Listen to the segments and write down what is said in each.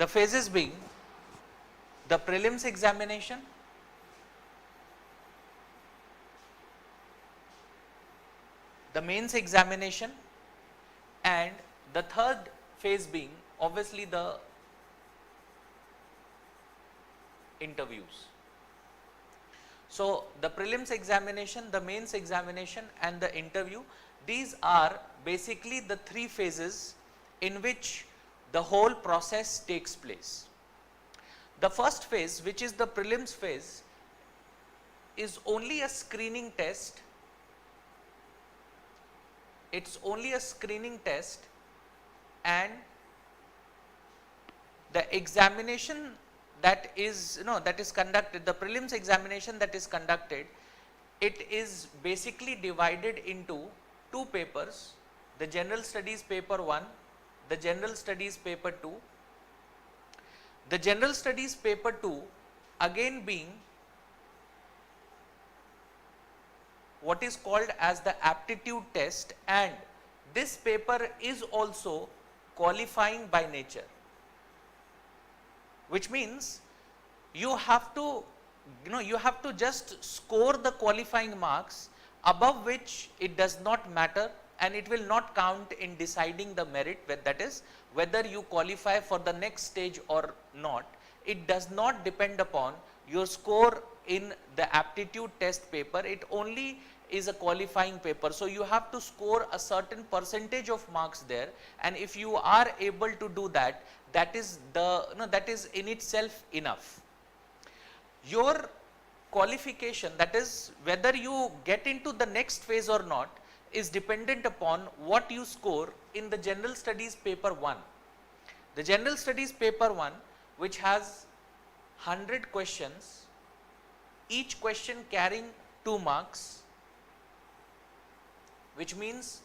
The phases being the prelims examination, the mains examination, and the third phase being obviously the interviews. So, the prelims examination, the mains examination and the interview, these are basically the three phases in which the whole process takes place. The first phase, which is the prelims phase, is only a screening test. It's only a screening test, and the examination that is that is conducted, the prelims examination that is conducted, it is basically divided into two papers, the general studies paper 1, the general studies paper 2. The general studies paper 2 again being what is called as the aptitude test, and this paper is also qualifying by nature, which means you have to just score the qualifying marks, above which it does not matter and it will not count in deciding the merit, that is whether you qualify for the next stage or not. It does not depend upon your score in the aptitude test paper, it only is a qualifying paper. So, you have to score a certain percentage of marks there, and if you are able to do that, that is that is in itself enough. Your qualification, that is whether you get into the next phase or not, is dependent upon what you score in the general studies paper 1. The general studies paper 1, which has 100 questions, each question carrying 2 marks, which means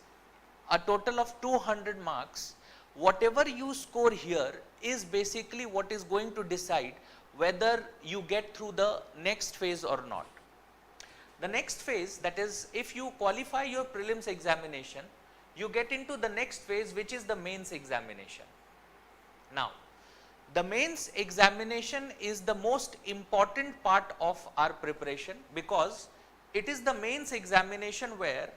a total of 200 marks. Whatever you score here is basically what is going to decide whether you get through the next phase or not. The next phase, that is if you qualify your prelims examination, you get into the next phase, which is the mains examination. Now, the mains examination is the most important part of our preparation, because it is the mains examination where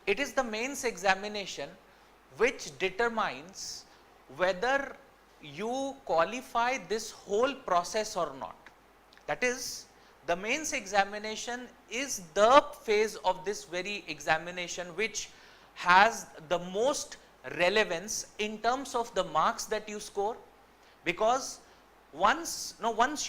it is the mains examination which determines whether you qualify this whole process or not. That is, the mains examination is the phase of this very examination which has the most relevance in terms of the marks that you score, because once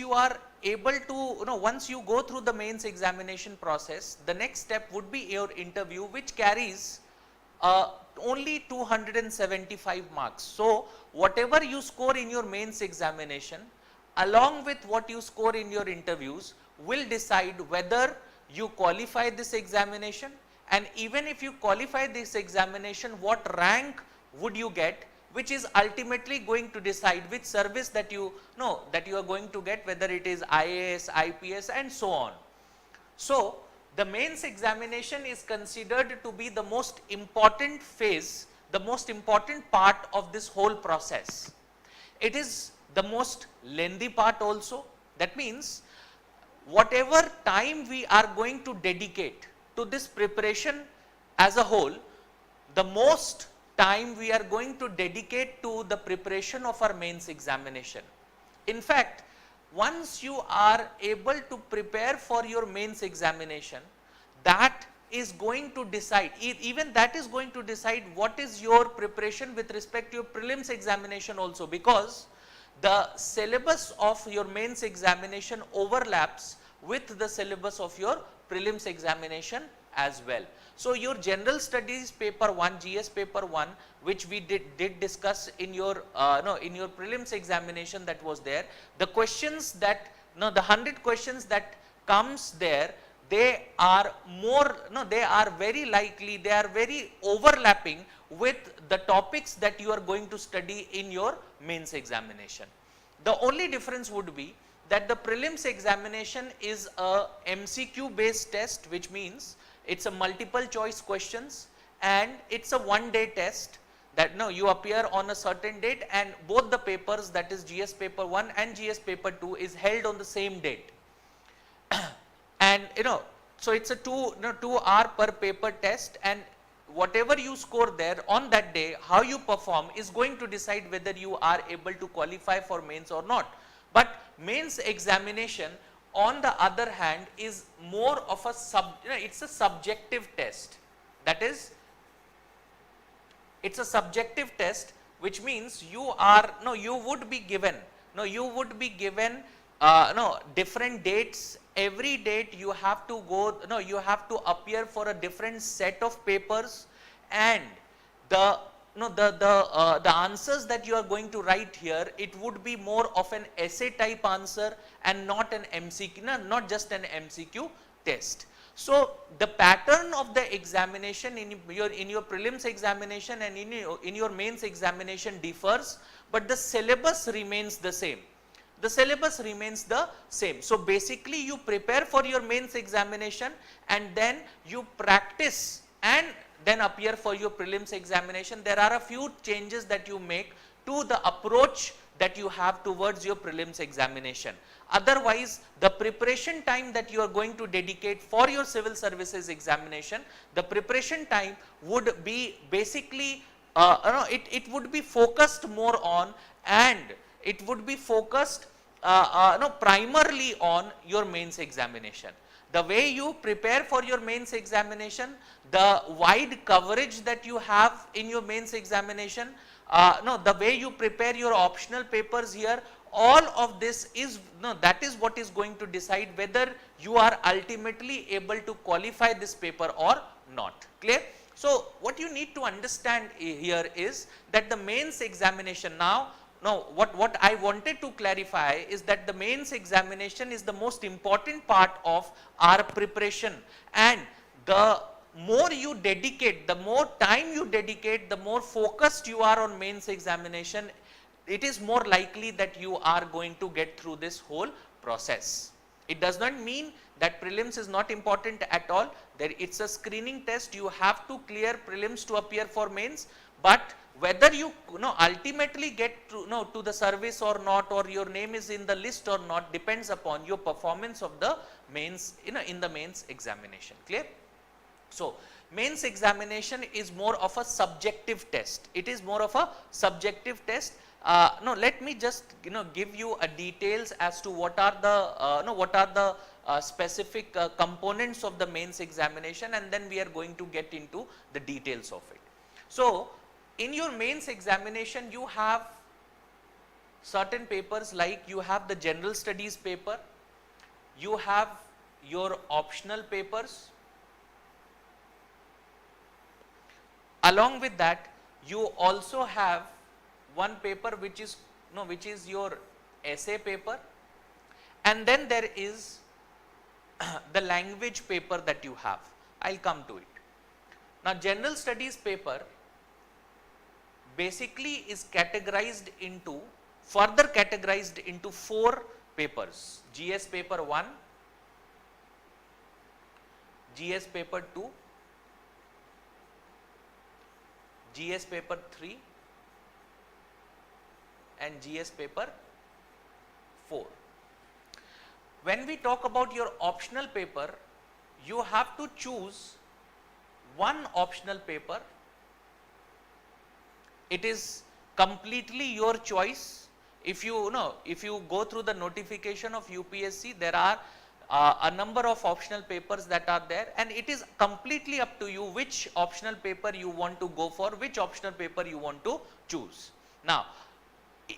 you are able to once you go through the mains examination process, the next step would be your interview, which carries only 275 marks. So, whatever you score in your mains examination along with what you score in your interviews will decide whether you qualify this examination, and even if you qualify this examination, what rank would you get, which is ultimately going to decide which service that you are going to get, whether it is IAS, IPS and so on. So, the mains examination is considered to be the most important phase, the most important part of this whole process. It is the most lengthy part also. That means, whatever time we are going to dedicate to this preparation as a whole, the most time we are going to dedicate to the preparation of our mains examination. In fact, once you are able to prepare for your mains examination, that is going to decide, even that is going to decide what is your preparation with respect to your prelims examination also, because the syllabus of your mains examination overlaps with the syllabus of your prelims examination as well. So, your general studies paper 1, GS paper 1, which we did discuss in your in your prelims examination, that was there, the questions that no, the 100 questions that comes there, they are more, no, they are very likely, they are very overlapping with the topics that you are going to study in your mains examination. The only difference would be that the prelims examination is a MCQ based test, which means it's a multiple choice questions and it's a one-day test that no, you appear on a certain date, and both the papers, that is GS paper 1 and GS paper 2, is held on the same date. And so it's a 2 hour per paper test, and whatever you score there on that day, how you perform is going to decide whether you are able to qualify for mains or not. But mains examination on the other hand is more of a it's a subjective test. That is, it's a subjective test, which means you would be given different dates. Every date you have to you have to appear for a different set of papers, and the answers that you are going to write here, it would be more of an essay type answer and not an MCQ, not just an MCQ test. So the pattern of the examination in your prelims examination and in your mains examination differs, but the syllabus remains the same. The syllabus remains the same. So basically you prepare for your mains examination and then you practice and then appear for your prelims examination. There are a few changes that you make to the approach that you have towards your prelims examination. Otherwise, the preparation time that you are going to dedicate for your civil services examination, the preparation time would be basically, it would be focused more on, and it would be focused primarily on your mains examination. The way you prepare for your mains examination, the wide coverage that you have in your mains examination, the way you prepare your optional papers here, all of this is, that is what is going to decide whether you are ultimately able to qualify this paper or not. Clear? So what you need to understand here is that the mains examination what I wanted to clarify is that the mains examination is the most important part of our preparation, and the more you dedicate, the more time you dedicate, the more focused you are on mains examination, it is more likely that you are going to get through this whole process. It does not mean that prelims is not important at all. It's a screening test. You have to clear prelims to appear for mains, but whether you ultimately get to the service or not, or your name is in the list or not, depends upon your performance of the mains in the mains examination. Clear? So mains examination is more of a subjective test. It is more of a subjective test. Let me just give you a details as to what are the specific components of the mains examination, and then we are going to get into the details of it. So in your mains examination, you have certain papers, like you have the general studies paper, you have your optional papers. Along with that, you also have one paper which is your essay paper, and then there is the language paper that you have. I will come to it. Now general studies paper basically is further categorized into 4 papers: GS paper 1, GS paper 2, GS paper 3 and GS paper 4. When we talk about your optional paper, you have to choose one optional paper. It is completely your choice. If you go through the notification of UPSC, there are a number of optional papers that are there, and it is completely up to you which optional paper you want to go for, which optional paper you want to choose. Now,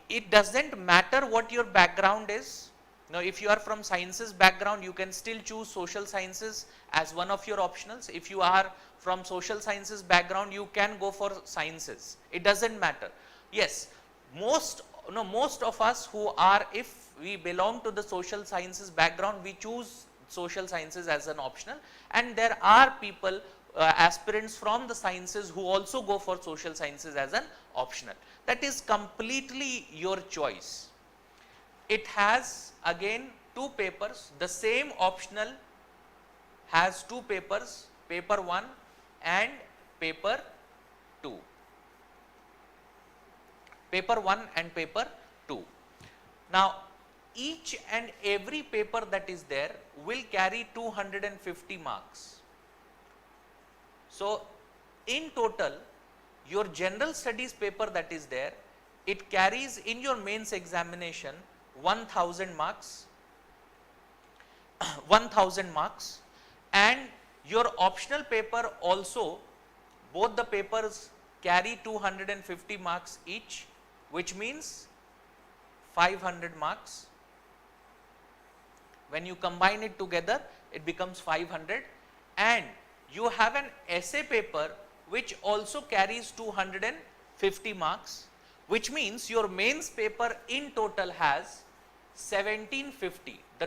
it doesn't matter what your background is. Now, if you are from sciences background, you can still choose social sciences as one of your optionals. If you are from social sciences background, you can go for sciences. It doesn't matter. Yes, most of us who are, if we belong to the social sciences background, we choose social sciences as an optional, and there are people aspirants from the sciences who also go for social sciences as an optional. That is completely your choice. It has again two papers, the same optional has two papers, paper 1 and paper 2. Paper 1 and paper 2. Now, each and every paper that is there will carry 250 marks. So, in total, your general studies paper that is there, it carries in your mains examination 1000 marks, 1000 marks, and your optional paper also, both the papers carry 250 marks each, which means 500 marks. When you combine it together, it becomes 500, and you have an essay paper which also carries 250 marks, which means your mains paper in total has 1750. The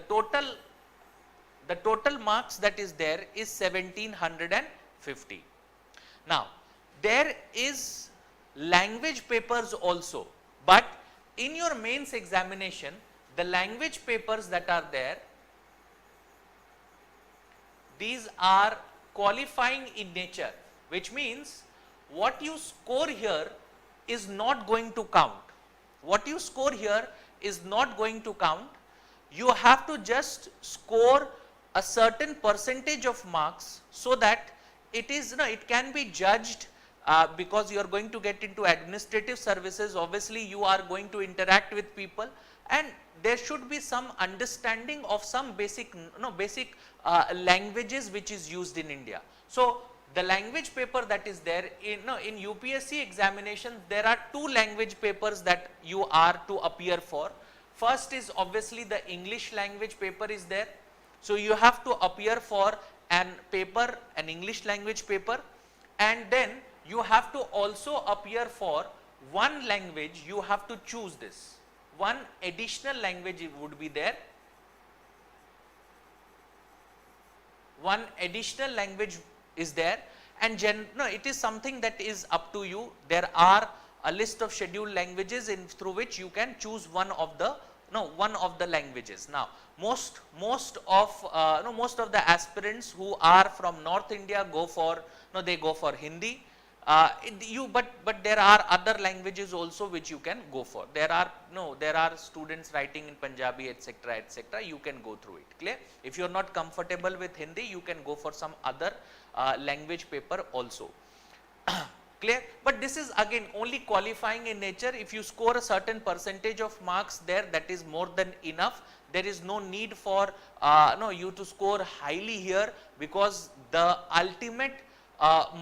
total marks that is there is 1750. Now, there is language papers also, but in your mains examination, the language papers that are there, these are qualifying in nature, which means what you score here is not going to count. What you score here is not going to count. You have to just score a certain percentage of marks so that it is, it can be judged because you are going to get into administrative services. Obviously, you are going to interact with people, and there should be some understanding of some basic languages which is used in India. So, the language paper that is there in UPSC examination, there are two language papers that you are to appear for. First is obviously the English language paper is there. So, you have to appear for an English language paper, and then you have to also appear for one language. You have to choose this. One additional language would be there. One additional language is there, and it is something that is up to you. There are a list of scheduled languages through which you can choose one of the languages. Now, most of the aspirants who are from North India go for Hindi. But there are other languages also which you can go for. There are students writing in Punjabi, etc., etc. You can go through it. Clear? If you are not comfortable with Hindi, you can go for some other language paper also. Clear? But this is again only qualifying in nature. If you score a certain percentage of marks there, that is more than enough. There is no need for you to score highly here, because the ultimate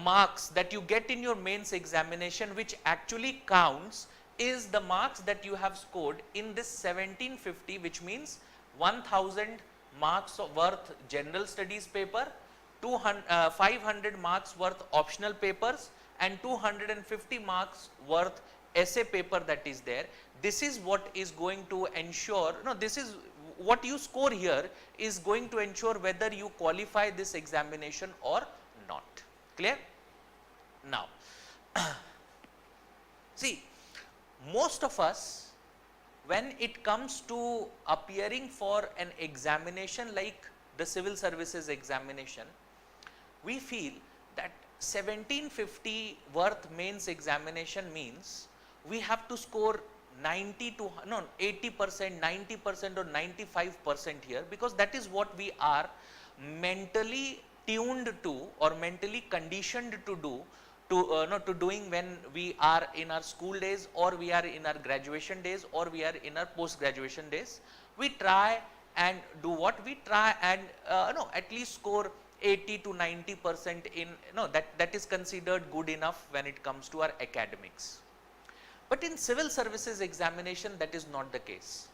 marks that you get in your mains examination, which actually counts, is the marks that you have scored in this 1750, which means 1000 marks worth general studies paper, 500 marks worth optional papers, and 250 marks worth essay paper that is there. This is what is going to ensure, this is what you score here is going to ensure whether you qualify this examination or not. Clear? Now, see, most of us, when it comes to appearing for an examination like the civil services examination, we feel that 1750 worth mains examination means we have to score 80%, 90% or 95% here, because that is what we are mentally tuned to or mentally conditioned to do, to doing when we are in our school days, or we are in our graduation days, or we are in our post graduation days. We try and do what? We try and at least score 80 to 90% in, that is considered good enough when it comes to our academics. But in civil services examination, that is not the case.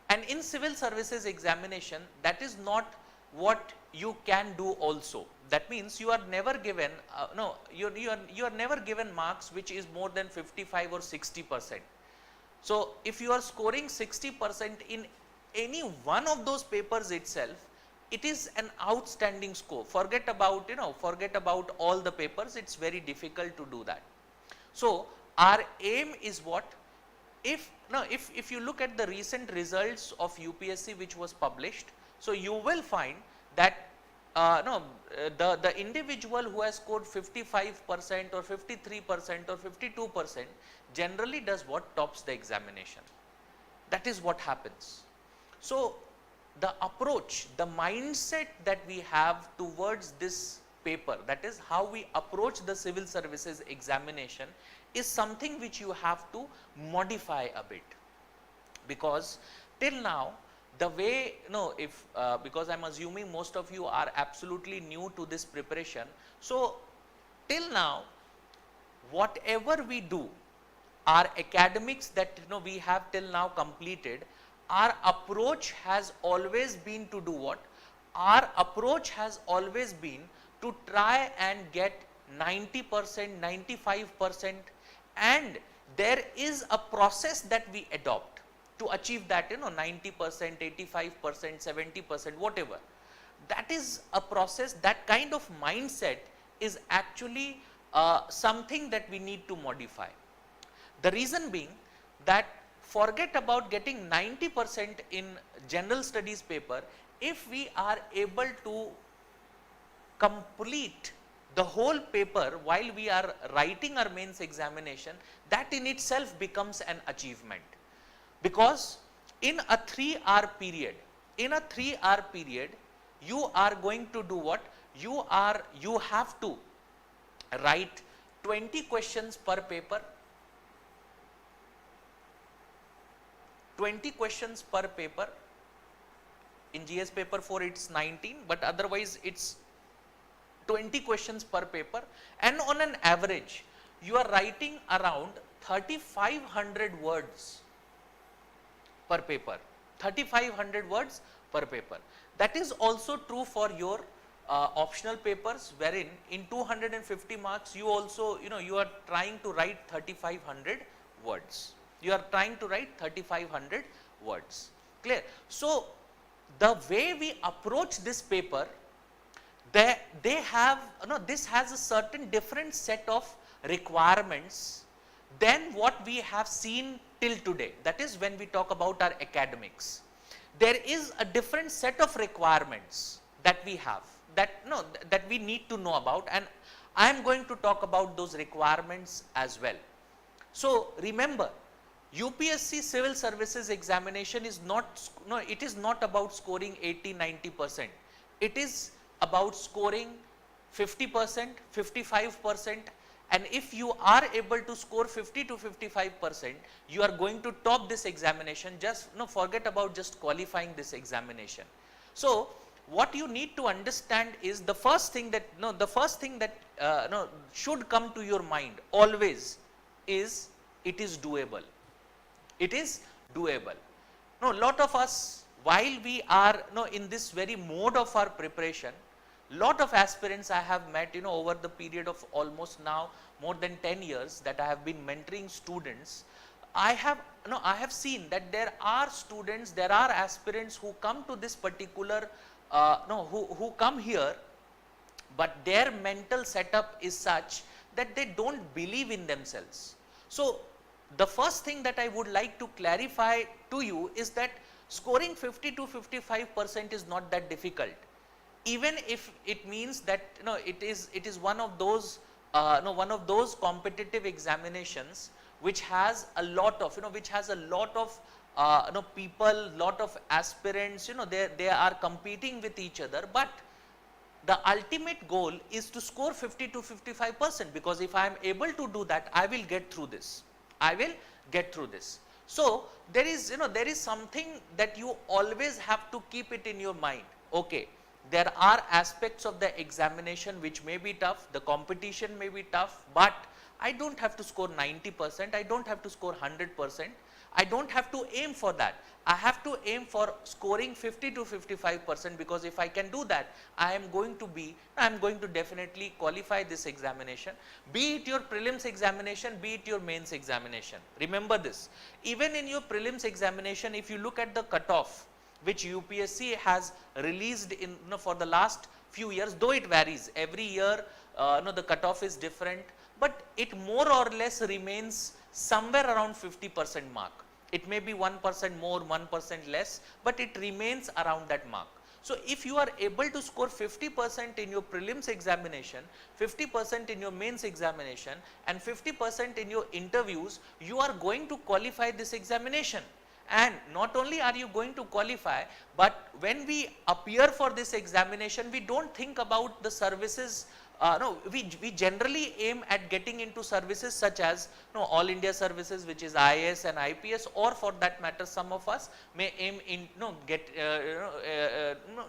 And in civil services examination, that is not what you can do also. That means you are never given, you are never given marks which is more than 55 or 60%. So if you are scoring 60% in any one of those papers itself, it is an outstanding score. Forget about, forget about all the papers, it's very difficult to do that. So our aim is what? If you look at the recent results of UPSC which was published, so you will find that the individual who has scored 55% or 53% or 52% generally does what? Tops the examination. That is what happens. So the approach, the mindset that we have towards this paper, that is how we approach the civil services examination, is something which you have to modify a bit, because till now the way, because I am assuming most of you are absolutely new to this preparation. So till now, whatever we do, our academics that we have till now completed, our approach has always been to do what? Our approach has always been to try and get 90%, 95%, and there is a process that we adopt to achieve that, 90%, 85%, 70%, whatever. That is a process, that kind of mindset is actually something that we need to modify. The reason being that forget about getting 90% in general studies paper, if we are able to complete the whole paper while we are writing our mains examination, that in itself becomes an achievement. Because in a 3-hour period, you are going to do what? You have to write 20 questions per paper, 20 questions per paper. In GS paper 4 it's 19, but otherwise it's 20 questions per paper, and on an average you are writing around 3500 words per paper, 3500 words per paper. That is also true for your optional papers, wherein in 250 marks you also, you are trying to write 3500 words. You are trying to write 3500 words. Clear? So the way we approach this paper, they have, this has a certain different set of requirements than what we have seen till today. That is when we talk about our academics. There is a different set of requirements that we have, that we need to know about, and I am going to talk about those requirements as well. So remember, UPSC Civil Services Examination is not, it is not about scoring 80-90%. It is about scoring 50%, 55%, and if you are able to score 50 to 55%, you are going to top this examination. Just forget about just qualifying this examination. So what you need to understand is the first thing that should come to your mind always is it is doable. It is doable. Now, lot of us, while we are in this very mode of our preparation, lot of aspirants I have met over the period of almost now more than 10 years that I have been mentoring students. I have seen that there are students, there are aspirants who come to this particular who come here, but their mental setup is such that they don't believe in themselves. So the first thing that I would like to clarify to you is that scoring 50 to 55% is not that difficult, even if it means that it is one of those competitive examinations which has a lot of people, lot of aspirants, they are competing with each other, but the ultimate goal is to score 50 to 55%, because if I am able to do that, I will get through this. So there is something that you always have to keep it in your mind. Okay, there are aspects of the examination which may be tough, the competition may be tough, but I don't have to score 90%, I don't have to score 100%. I don't have to aim for that. I have to aim for scoring 50 to 55%, because if I can do that, I am going to definitely qualify this examination, be it your prelims examination, be it your mains examination. Remember this, even in your prelims examination, if you look at the cutoff which UPSC has released in, for the last few years, though it varies every year, the cutoff is different, but it more or less remains somewhere around 50% mark. It may be 1% more, 1% less, but it remains around that mark. So if you are able to score 50% in your prelims examination, 50% in your mains examination, and 50% in your interviews, you are going to qualify this examination. And not only are you going to qualify, but when we appear for this examination, we don't think about the services. No, we generally aim at getting into services such as All India services, which is IAS and IPS, or for that matter, some of us may aim in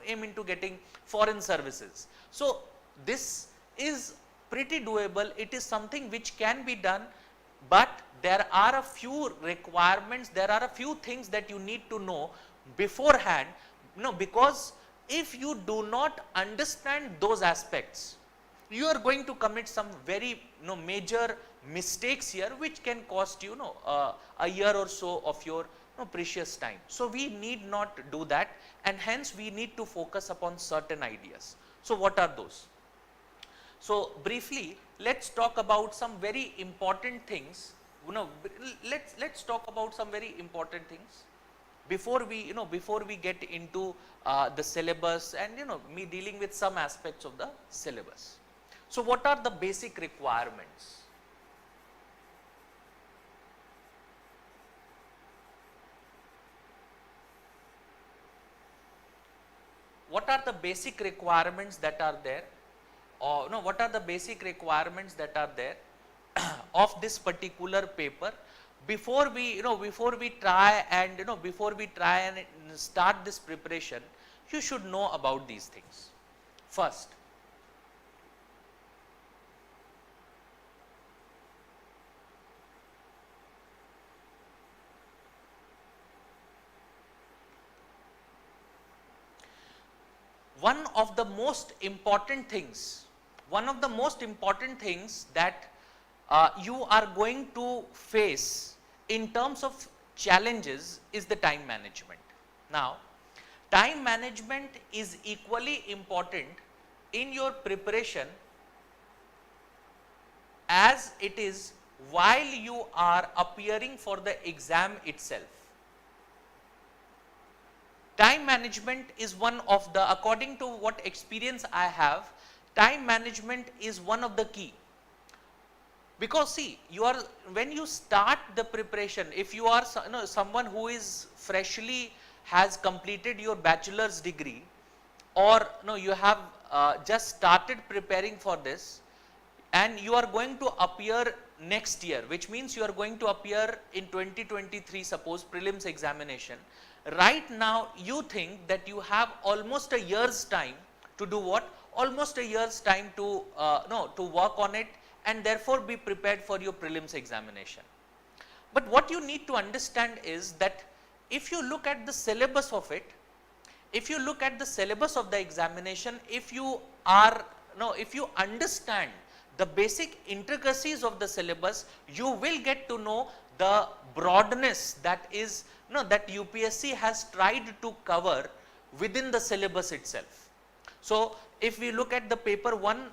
aim into getting foreign services. So this is pretty doable. It is something which can be done, but there are a few requirements. There are a few things that you need to know beforehand. Because if you do not understand those aspects, you are going to commit some very major mistakes here, which can cost you a year or so of your precious time. So we need not do that, and hence we need to focus upon certain ideas. So what are those? So briefly, let's talk about some very important things. Let's talk about some very important things before we get into the syllabus and me dealing with some aspects of the syllabus. So what are the basic requirements? What are the basic requirements that are there? Or what are the basic requirements that are there of this particular paper before we try and start this preparation? You should know about these things. First, one of the most important things that you are going to face in terms of challenges is the time management. Now, time management is equally important in your preparation as it is while you are appearing for the exam itself. Time management is one of the, according to what experience I have, time management is one of the key. Because see, when you start the preparation, if you are someone who is freshly has completed your bachelor's degree, or you have just started preparing for this, and you are going to appear next year, which means you are going to appear in 2023, suppose prelims examination. Right now you think that you have almost a year's time to do what? Almost a year's time to work on it, and therefore be prepared for your prelims examination. But what you need to understand is that if you look at the syllabus of it, if you look at the syllabus of the examination, if you understand the basic intricacies of the syllabus, you will get to know the broadness that is that UPSC has tried to cover within the syllabus itself. So if we look at the paper 1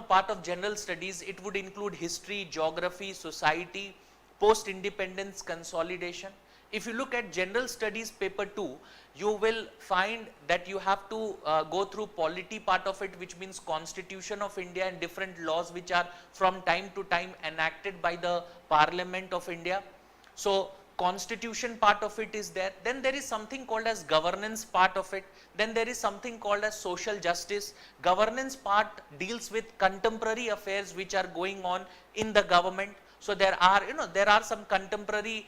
part of general studies, it would include history, geography, society, post independence, consolidation. If you look at general studies paper 2, you will find that you have to go through polity part of it, which means Constitution of India and different laws which are from time to time enacted by the Parliament of India. So Constitution part of it is there. Then there is something called as governance part of it. Then there is something called as social justice. Governance part deals with contemporary affairs which are going on in the government. So there are some contemporary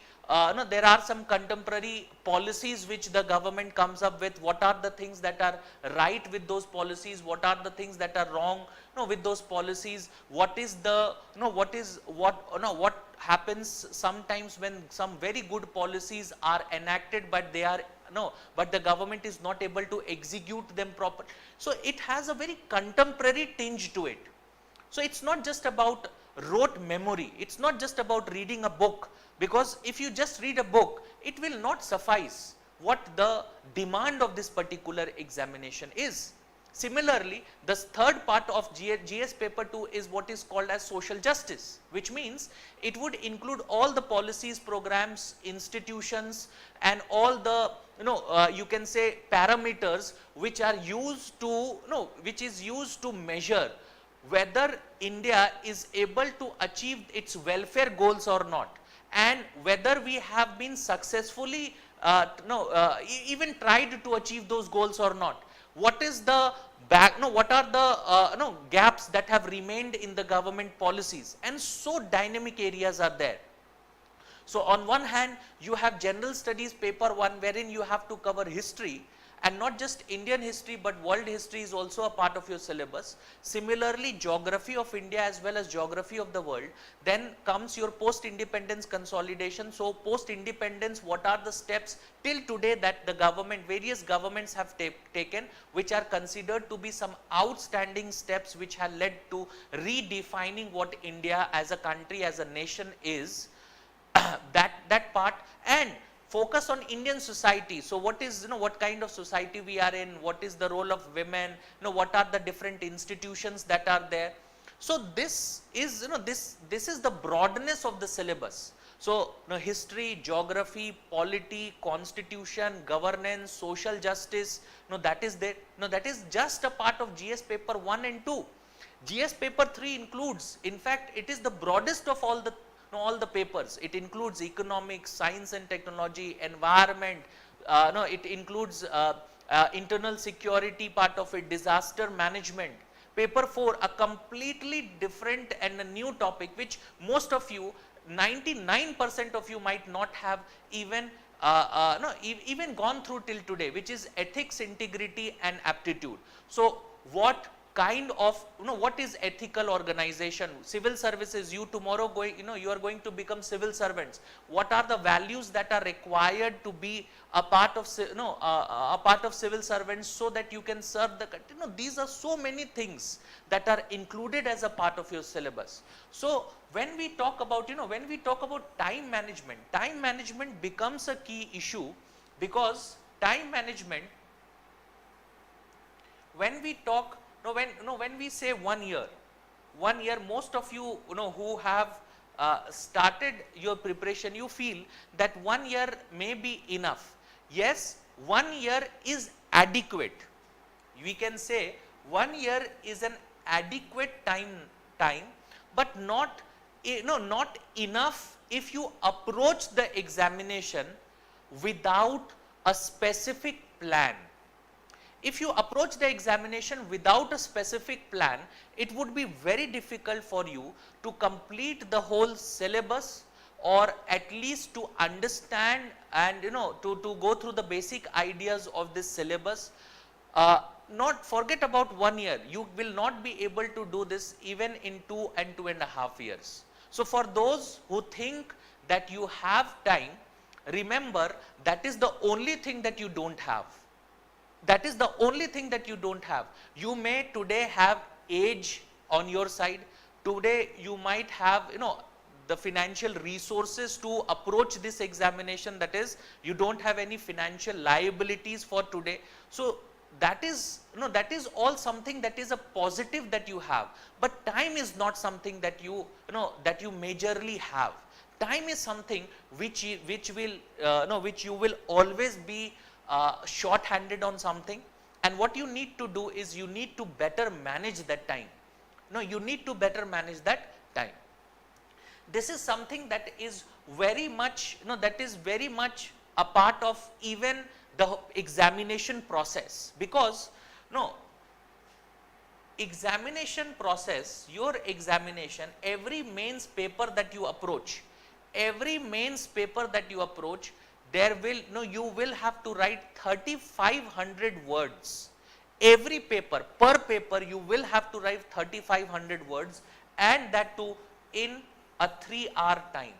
policies which the government comes up with. What are the things that are right with those policies? What are the things that are wrong with those policies? What happens sometimes when some very good policies are enacted, but they are but the government is not able to execute them properly. So it has a very contemporary tinge to it. So it's not just about rote memory, it's not just about reading a book, because if you just read a book, it will not suffice what the demand of this particular examination is. Similarly, the third part of GS paper 2 is what is called as social justice, which means it would include all the policies, programs, institutions, and all the you can say parameters which are used to which is used to measure whether India is able to achieve its welfare goals or not, and whether we have been successfully even tried to achieve those goals or not. What is the what are the gaps that have remained in the government policies, and so dynamic areas are there. So on one hand, you have general studies paper 1, wherein you have to cover history, and not just Indian history but world history is also a part of your syllabus. Similarly, geography of India as well as geography of the world. Then comes your post-independence consolidation. So post-independence, what are the steps till today that the government, various governments have taken, which are considered to be some outstanding steps which have led to redefining what India as a country, as a nation is. that part, and focus on Indian society. So what is what kind of society we are in, what is the role of women, what are the different institutions that are there. So this is this is the broadness of the syllabus. So history, geography, polity, constitution, governance, social justice, that is there. That is just a part of GS paper 1 and 2. GS paper 3 includes, in fact it is the broadest of all the papers. It includes economics, science and technology, environment, it includes internal security part of it, disaster management. Paper 4, a completely different and a new topic which most of you, 99% of you might not have even even gone through till today, which is ethics, integrity and aptitude. So what kind of what is ethical organization? Civil services, you tomorrow going you are going to become civil servants. What are the values that are required to be a part of a part of civil servants, so that you can serve the country? These are so many things that are included as a part of your syllabus. So when we talk about when we talk about time management becomes a key issue, because time management, when we talk when we say 1 year, most of you who have started your preparation, you feel that 1 year may be enough. Yes, 1 year is adequate. We can say 1 year is an adequate time, but not not enough if you approach the examination without a specific plan. If you approach the examination without a specific plan, it would be very difficult for you to complete the whole syllabus, or at least to understand and to go through the basic ideas of this syllabus. Not forget about 1 year, you will not be able to do this even in 2 and 2.5 years. So for those who think that you have time, remember that is the only thing that you don't have. That is the only thing that you don't have. You may today have age on your side. Today you might have the financial resources to approach this examination, that is you don't have any financial liabilities for today. So that is that is all something that is a positive that you have, but time is not something that you that you majorly have. Time is something which you will always be short-handed on something, and what you need to do is you need to better manage that time. You need to better manage that time. This is something that is very much that is very much a part of even the examination process, because examination process, your examination, every mains paper that you approach, there will you will have to write 3,500 words. Every paper, per paper you will have to write 3,500 words, and that too in a 3-hour time.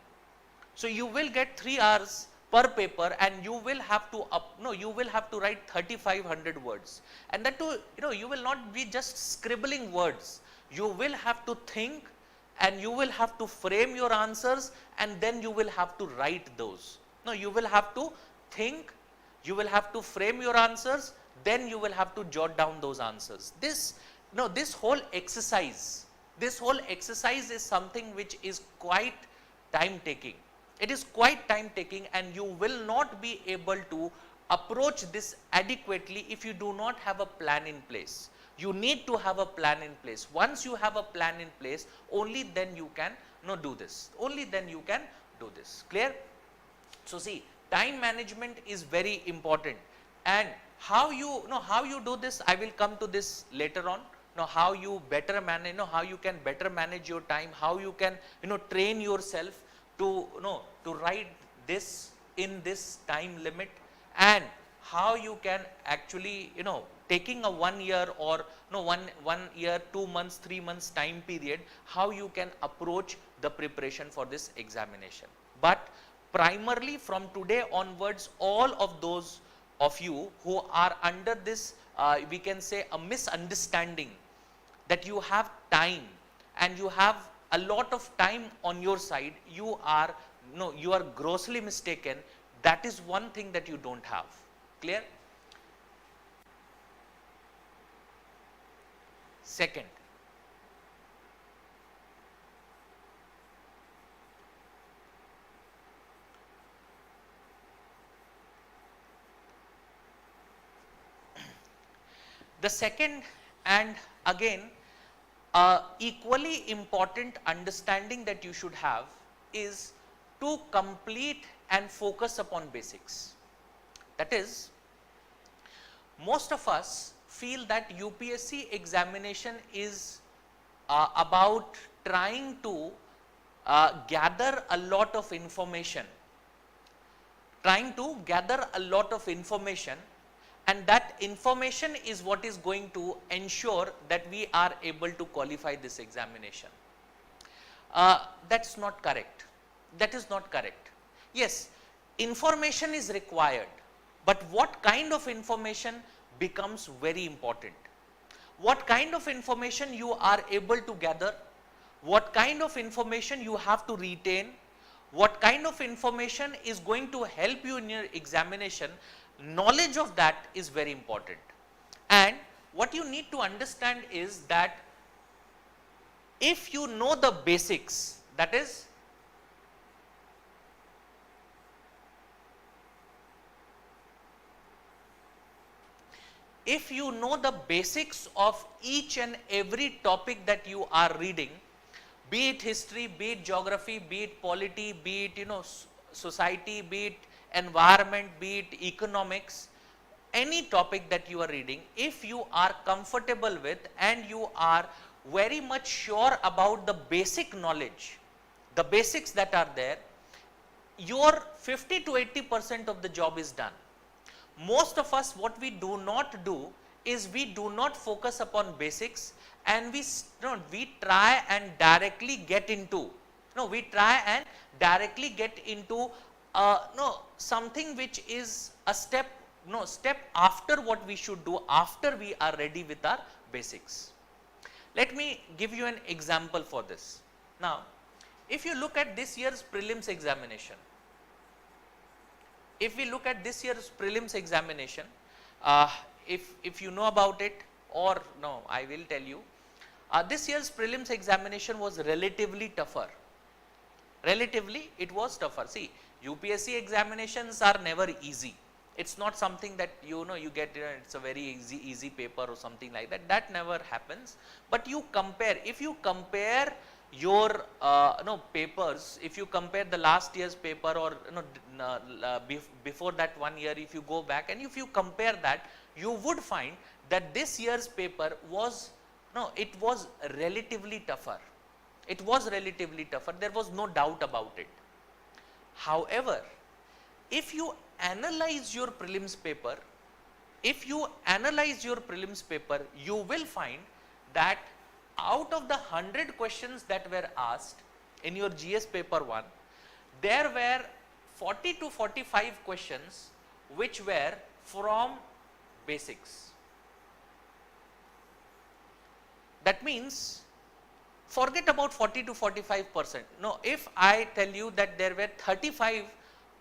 So you will get 3 hours per paper, and you will have to you will have to write 3,500 words, and that too, you will not be just scribbling words. You will have to think, and you will have to frame your answers, and then you will have to write those. No, you will have to think, you will have to frame your answers, then you will have to jot down those answers. This whole exercise is something which is quite time taking. It is quite time taking, and you will not be able to approach this adequately if you do not have a plan in place. You need to have a plan in place. Once you have a plan in place, only then you can do this. Only then you can do this. Clear? So see, time management is very important, and how you do this, I will come to this later on. How you better manage, how you can better manage your time, how you can train yourself to write this in this time limit, and how you can actually taking a 1 year or 1 year, 2 months, 3 months time period, how you can approach the preparation for this examination. But primarily from today onwards, all of those of you who are under this we can say a misunderstanding that you have time and you have a lot of time on your side, you are grossly mistaken. That is one thing that you don't have. Clear? Second, the second and again equally important understanding that you should have is to complete and focus upon basics. That is, most of us feel that UPSC examination is about trying to gather a lot of information, and that information is what is going to ensure that we are able to qualify this examination. That's not correct. That is not correct. Yes, information is required, but what kind of information becomes very important. What kind of information you are able to gather, what kind of information you have to retain, what kind of information is going to help you in your examination, knowledge of that is very important. And what you need to understand is that if you know the basics, that is, if you know the basics of each and every topic that you are reading, be it history, be it geography, be it polity, be it society, be it environment, be it economics, any topic that you are reading, if you are comfortable with and you are very much sure about the basic knowledge, the basics that are there, your 50 to 80% of the job is done. Most of us, what we do not do is we do not focus upon basics, and we try and directly get into something which is a step after what we should do after we are ready with our basics. Let me give you an example for this. Now, if you look at this year's prelims examination, if you know about it or no, I will tell you. This year's prelims examination was relatively tougher. Relatively, it was tougher. See, UPSC examinations are never easy. It's not something that you get, it's a very easy paper or something like that. That never happens. But you compare, if you compare your papers, if you compare the last year's paper or before that 1 year, if you go back and if you compare that, you would find that this year's paper was relatively tougher. It was relatively tougher. There was no doubt about it. However, if you analyze your prelims paper, you will find that out of the 100 questions that were asked in your GS paper 1, there were 40 to 45 questions which were from basics. That means forget about 40 to 45%. No, if I tell you that there were 35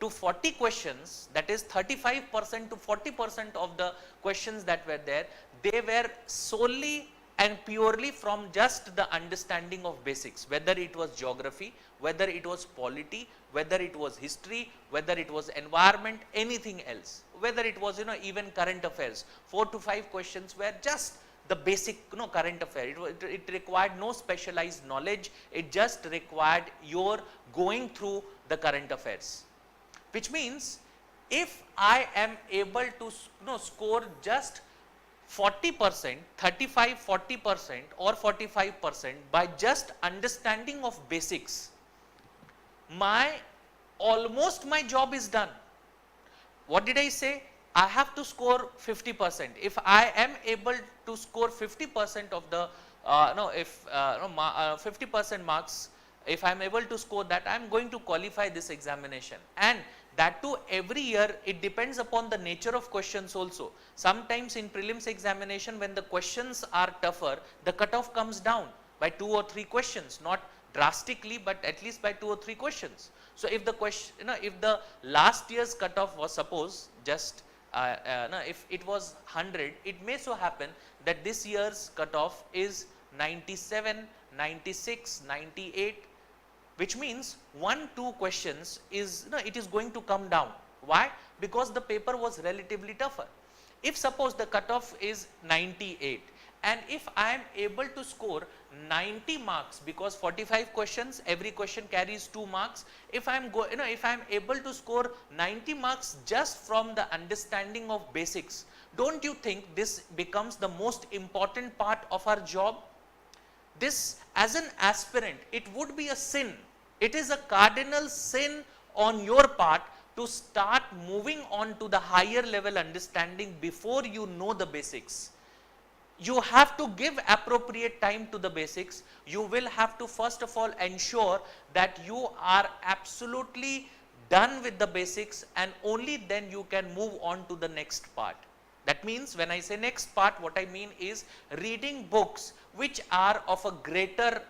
to 40 questions, that is 35% to 40% of the questions that were there, they were solely and purely from just the understanding of basics, whether it was geography, whether it was polity, whether it was history, whether it was environment, anything else, whether it was even current affairs. 4 to 5 questions were just the basic current affair. It required no specialized knowledge, it just required your going through the current affairs. Which means if I am able to score just 40%, 35, 40% or 45% by just understanding of basics, almost my job is done. What did I say? I have to score 50%. If I am able to score 50% of the 50% marks, if I am able to score that, I am going to qualify this examination. And that too, every year it depends upon the nature of questions also. Sometimes in prelims examination, when the questions are tougher, the cutoff comes down by 2 or 3 questions, not drastically, but at least by 2 or 3 questions. So if the question, if the last year's cutoff was, suppose just if it was 100, it may so happen that this year's cutoff is 97, 96, 98, which means 1-2 questions is, it is going to come down. Why? Because the paper was relatively tougher. If suppose the cutoff is 98 and if I am able to score 90 marks, because 45 questions, every question carries 2 marks. If I am if I am able to score 90 marks just from the understanding of basics, don't you think this becomes the most important part of our job? This, as an aspirant, it would be a sin. It is a cardinal sin on your part to start moving on to the higher level understanding before you know the basics. You have to give appropriate time to the basics. You will have to first of all ensure that you are absolutely done with the basics, and only then you can move on to the next part. That means when I say next part, what I mean is reading books which are of a greater,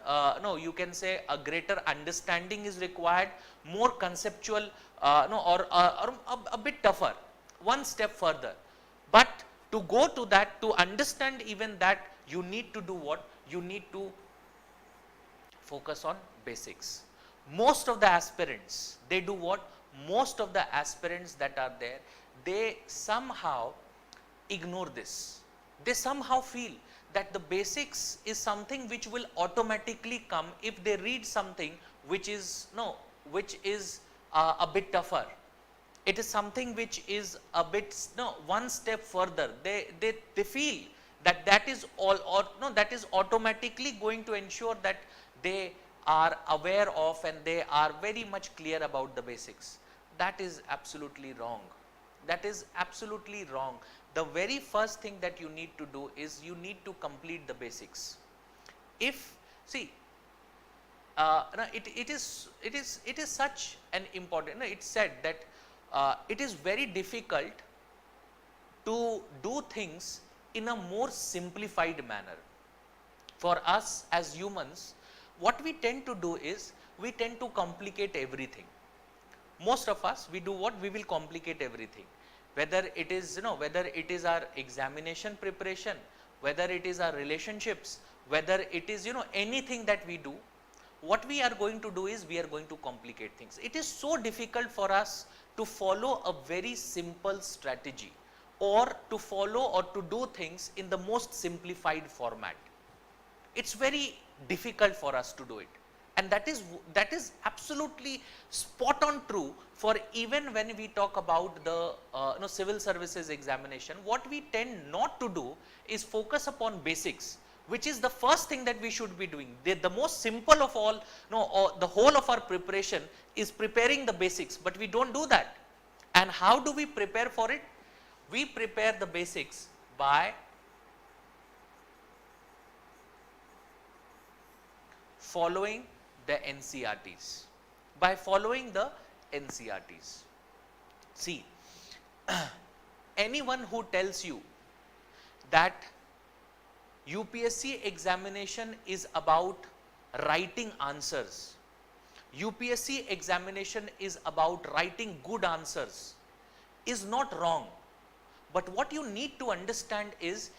you can say a greater understanding is required, more conceptual, or a bit tougher, one step further. But to go to that, to understand even that, you need to do what? You need to focus on basics. Most of the aspirants, they do what? Most of the aspirants that are there, they somehow ignore this. They somehow feel that the basics is something which will automatically come if they read something which is a bit tougher. It is something which is a bit one step further. They feel that that is all, or that is automatically going to ensure that they are aware of and they are very much clear about the basics. That is absolutely wrong. That is absolutely wrong. The very first thing that you need to do is you need to complete the basics. If see, it is such an important. It's said that it is very difficult to do things in a more simplified manner. For us as humans, what we tend to do is we tend to complicate everything. Most of us, we do what? We will complicate everything. Whether it is whether it is our examination preparation, whether it is our relationships, whether it is anything that we do, what we are going to do is we are going to complicate things. It is so difficult for us to follow a very simple strategy, or to follow or to do things in the most simplified format. It's very difficult for us to do it, and that is absolutely spot on true for even when we talk about the civil services examination. What we tend not to do is focus upon basics, which is the first thing that we should be doing. The most simple of all, the whole of our preparation is preparing the basics, but we don't do that. And how do we prepare for it? We prepare the basics by following the NCRTs, by following the NCRTs. See, anyone who tells you that UPSC examination is about writing answers, UPSC examination is about writing good answers, is not wrong. But what you need to understand is,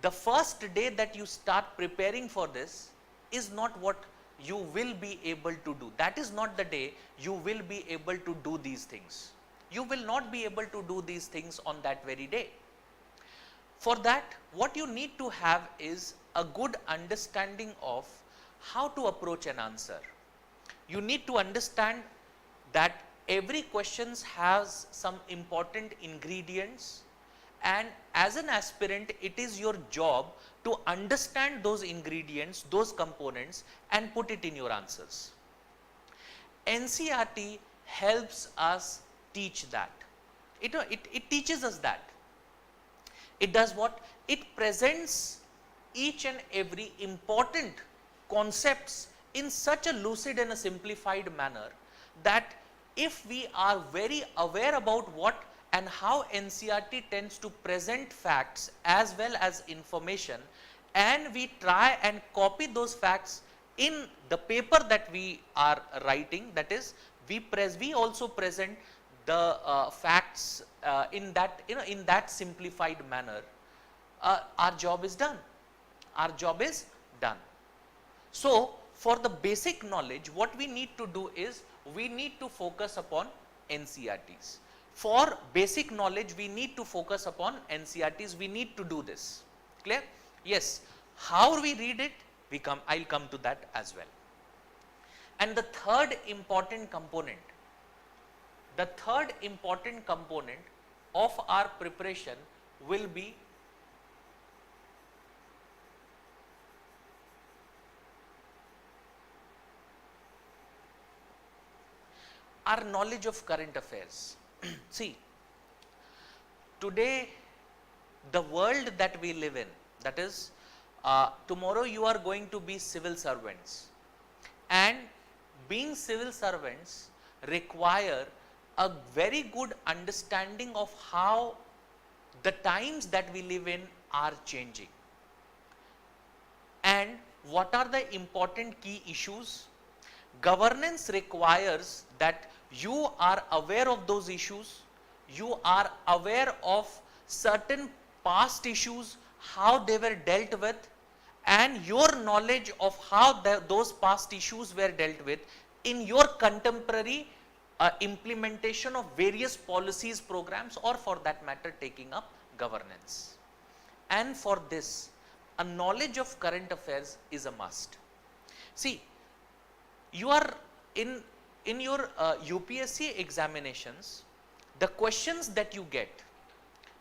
the first day that you start preparing for this is not what you will be able to do. That is not the day you will be able to do these things. You will not be able to do these things on that very day. For that, what you need to have is a good understanding of how to approach an answer. You need to understand that every question has some important ingredients, and as an aspirant, it is your job to understand those ingredients, those components, and put it in your answers. NCRT helps us teach that. It teaches us that. It does what? It presents each and every important concepts in such a lucid and a simplified manner that if we are very aware about what and how NCRT tends to present facts as well as information, and we try and copy those facts in the paper that we are writing, that is, we also present the facts in that simplified manner, our job is done. Our job is done. So, for the basic knowledge, what we need to do is, we need to focus upon NCRTs. For basic knowledge, we need to focus upon NCRTs. We need to do this. Clear? Yes. How we read it, I'll come to that as well. And the third important component of our preparation will be our knowledge of current affairs. See, today the world that we live in, that is, tomorrow you are going to be civil servants, and being civil servants require a very good understanding of how the times that we live in are changing, and what are the important key issues. Governance requires that you are aware of those issues, you are aware of certain past issues, how they were dealt with, and your knowledge of how those past issues were dealt with in your contemporary implementation of various policies, programs, or for that matter taking up governance. And for this, a knowledge of current affairs is a must. See, you are in your UPSC examinations, the questions that you get,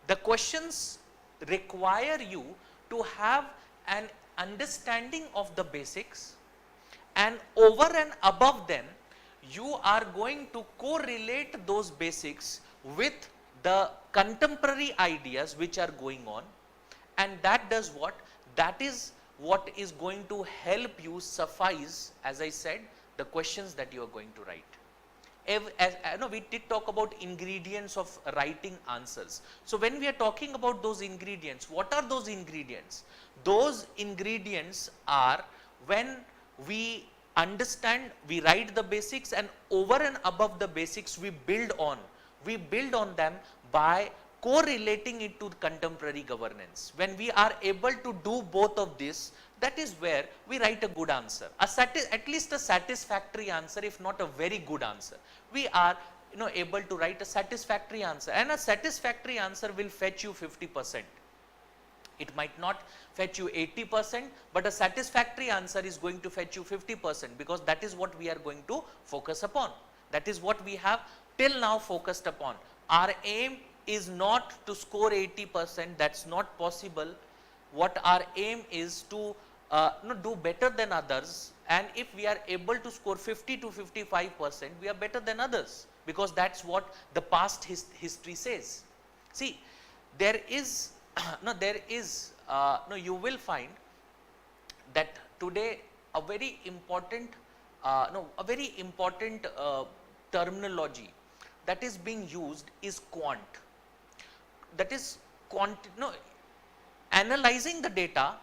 the questions require you to have an understanding of the basics, and over and above them, you are going to correlate those basics with the contemporary ideas which are going on, and that does what? That is what is going to help you suffice, as I said, the questions that you are going to write. We did talk about ingredients of writing answers. So, when we are talking about those ingredients, what are those ingredients? Those ingredients are, when we understand, we write the basics, and over and above the basics we build on them by correlating it to contemporary governance. When we are able to do both of this, that is where we write a good answer, at least a satisfactory answer, if not a very good answer. We are able to write a satisfactory answer, and a satisfactory answer will fetch you 50%. It might not fetch you 80%, but a satisfactory answer is going to fetch you 50%, because that is what we are going to focus upon. That is what we have till now focused upon. Our aim is not to score 80%, that's not possible. What our aim is to do better than others, and if we are able to score 50 to 55%, we are better than others, because that's what the past history says. See, you will find that today a very important no, a very important terminology that is being used is quant. That is analyzing the data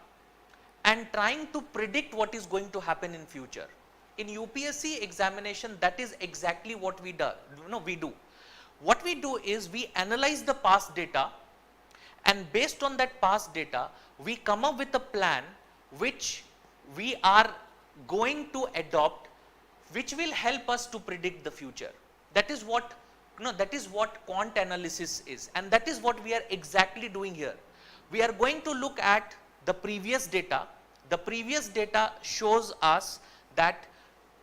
and trying to predict what is going to happen in future. In UPSC examination, that is exactly what we do. What we do is we analyze the past data, and based on that past data, we come up with a plan which we are going to adopt, which will help us to predict the future. That is what quant analysis is, and that is what we are exactly doing here. We are going to look at the previous data. The previous data shows us that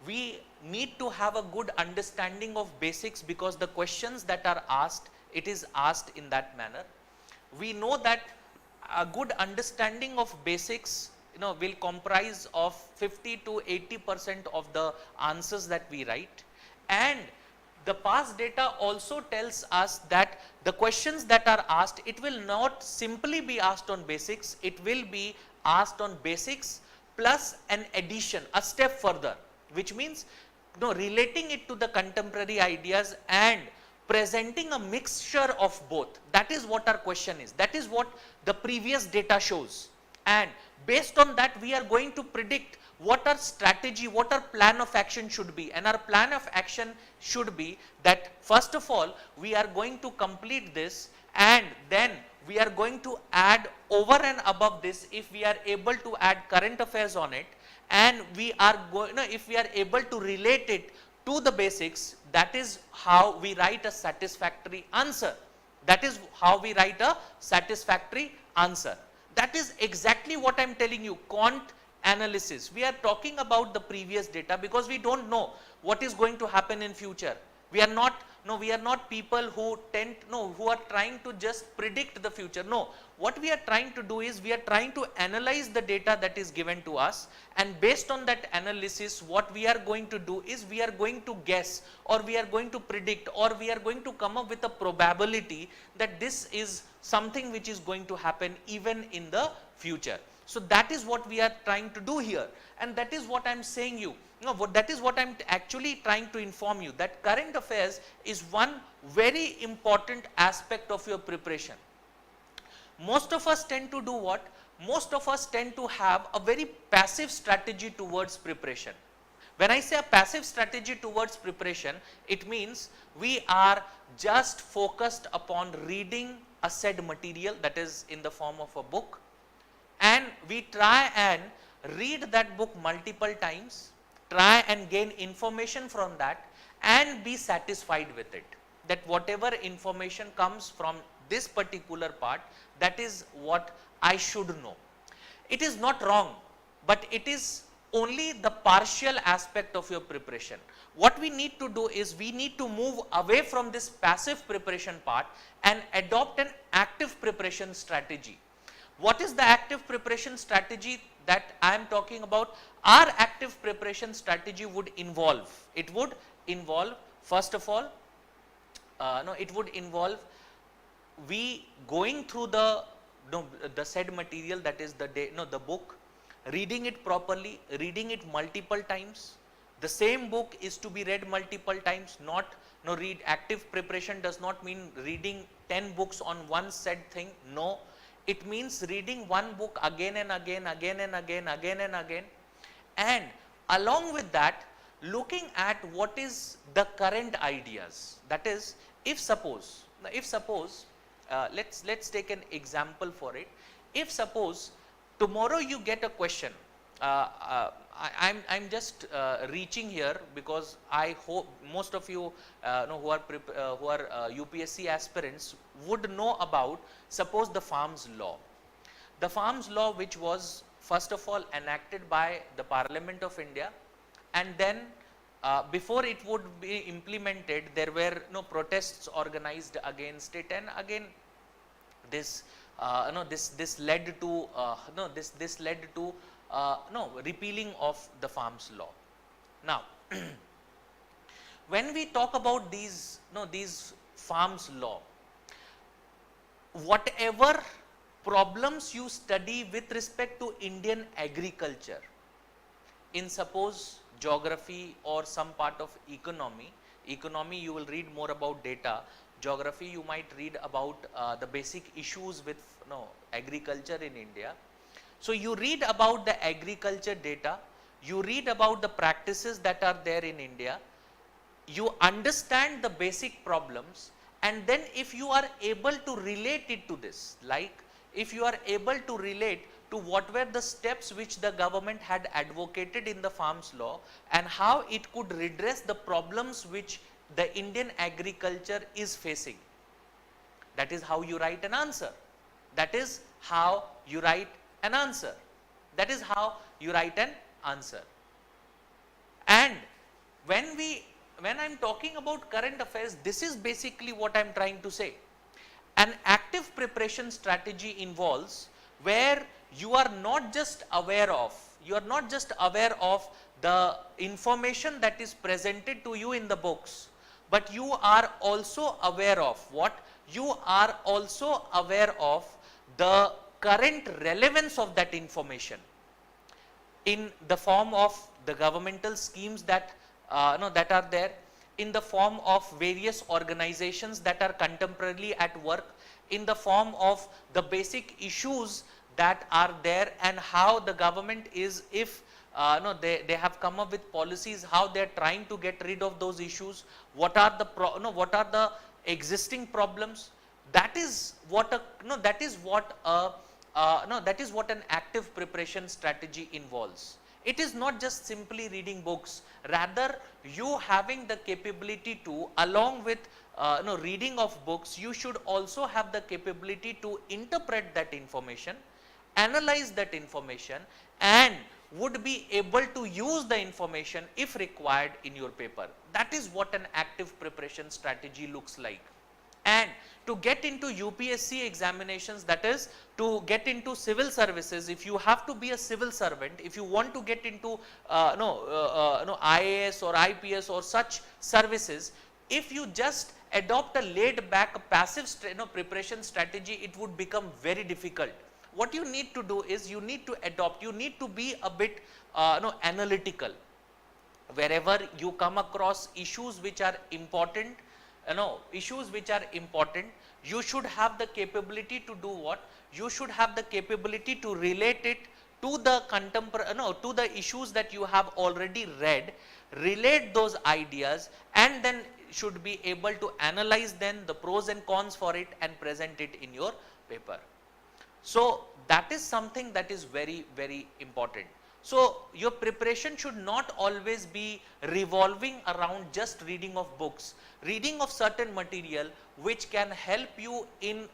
we need to have a good understanding of basics, because the questions that are asked, it is asked in that manner. We know that a good understanding of basics will comprise of 50 to 80% of the answers that we write, and the past data also tells us that the questions that are asked, it will not simply be asked on basics, it will be asked on basics plus an addition, a step further, which means relating it to the contemporary ideas and presenting a mixture of both. That is what our question is. That is what the previous data shows, and based on that we are going to predict what our strategy, what our plan of action should be. And our plan of action should be that first of all we are going to complete this, and then we are going to add over and above this, if we are able to add current affairs on it, and we are going, if we are able to relate it to the basics, that is how we write a satisfactory answer. That is how we write a satisfactory answer. That is exactly what I am telling you, quant analysis. We are talking about the previous data because we don't know what is going to happen in future. We are not people who who are trying to just predict the future. No, what we are trying to do is we are trying to analyze the data that is given to us, and based on that analysis, what we are going to do is we are going to guess, or we are going to predict, or we are going to come up with a probability that this is something which is going to happen even in the future. So that is what we are trying to do here, and that is what I am saying you. That is what I am actually trying to inform you, that current affairs is one very important aspect of your preparation. Most of us tend to do what? Most of us tend to have a very passive strategy towards preparation. When I say a passive strategy towards preparation, it means we are just focused upon reading a said material, that is in the form of a book, and we try and read that book multiple times, try and gain information from that and be satisfied with it, that whatever information comes from this particular part, that is what I should know. It is not wrong, but it is only the partial aspect of your preparation. What we need to do is we need to move away from this passive preparation part and adopt an active preparation strategy. What is the active preparation strategy that I am talking about? Our active preparation strategy would involve, it would involve first of all, it would involve we going through the said material, that is the book, reading it properly, reading it multiple times. The same book is to be read multiple times, not read. Active preparation does not mean reading 10 books on one said thing. No, it means reading one book again and again, again and again, again and again, and along with that looking at what is the current ideas. That is, if suppose let's take an example for it. If suppose tomorrow you get a question, I'm just reaching here because I hope most of you who are UPSC aspirants would know about, suppose, the Farms Law. The Farms Law, which was first of all enacted by the Parliament of India, and then before it would be implemented, there were protests organized against it, and again this this led to repealing of the Farms Law. Now when we talk about these Farms Law, whatever problems you study with respect to Indian agriculture in suppose geography or some part of economy. Economy you will read more about data, geography you might read about the basic issues with agriculture in India. So you read about the agriculture data, you read about the practices that are there in India, you understand the basic problems, and then if you are able to relate it to this, like if you are able to relate to what were the steps which the government had advocated in the farms law and how it could redress the problems which the Indian agriculture is facing. That is how you write an answer. That is how you write an answer. That is how you write an answer. And when I am talking about current affairs, this is basically what I am trying to say. An active preparation strategy involves where you are not just aware of, the information that is presented to you in the books, but you are also aware of what? You are also aware of the current relevance of that information in the form of the governmental schemes that that are there, in the form of various organizations that are contemporarily at work, in the form of the basic issues that are there, and how the government is, if they have come up with policies, how they are trying to get rid of those issues, what are the existing problems. That is what an active preparation strategy involves. It is not just simply reading books, rather you having the capability to, along with reading of books, you should also have the capability to interpret that information, analyze that information, and would be able to use the information if required in your paper. That is what an active preparation strategy looks like. And to get into UPSC examinations, that is to get into civil services, if you have to be a civil servant, if you want to get into IAS or IPS or such services, if you just adopt a laid back passive preparation strategy, it would become very difficult. What you need to do is you need to adopt, you need to be a bit analytical. Wherever you come across issues which are important, you should have the capability to do what? You should have the capability to relate it to the to the issues that you have already read, relate those ideas, and then should be able to analyze then the pros and cons for it and present it in your paper. So that is something that is very, very important. So your preparation should not always be revolving around just reading of books, reading of certain material which can help you in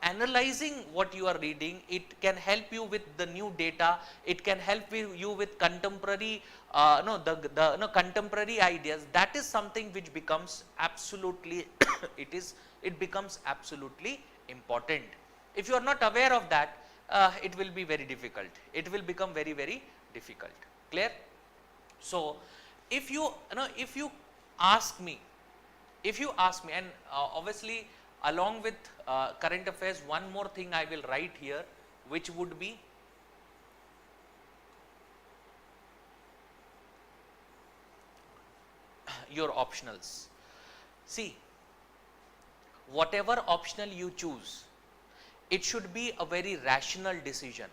analyzing what you are reading. It can help you with the new data, it can help you with contemporary contemporary ideas. That is something which becomes absolutely it becomes absolutely important. If you are not aware of that, it will be very difficult. It will become very, very difficult. Clear? So if you ask me, and obviously along with current affairs, one more thing I will write here, which would be your optionals. See, whatever optional you choose, it should be a very rational decision.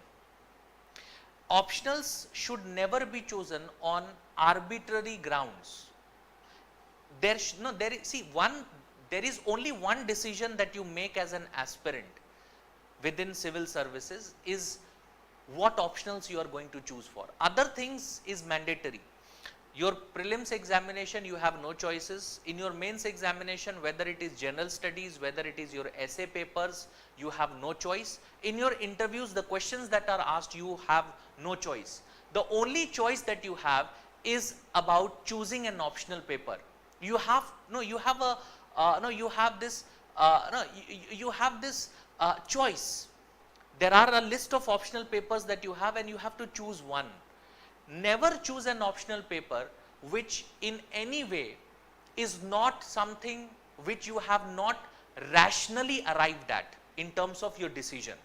Optionals should never be chosen on arbitrary grounds. There is only one decision that you make as an aspirant within civil services, is what optionals you are going to choose for. Other things is mandatory. Your prelims examination, you have no choices. In your mains examination, whether it is general studies, whether it is your essay papers, you have no choice. In your interviews, the questions that are asked, you have no choice. The only choice that you have is about choosing an optional paper. You have this choice. There are a list of optional papers that you have, and you have to choose one. Never choose an optional paper which in any way is not something which you have not rationally arrived at in terms of your decision.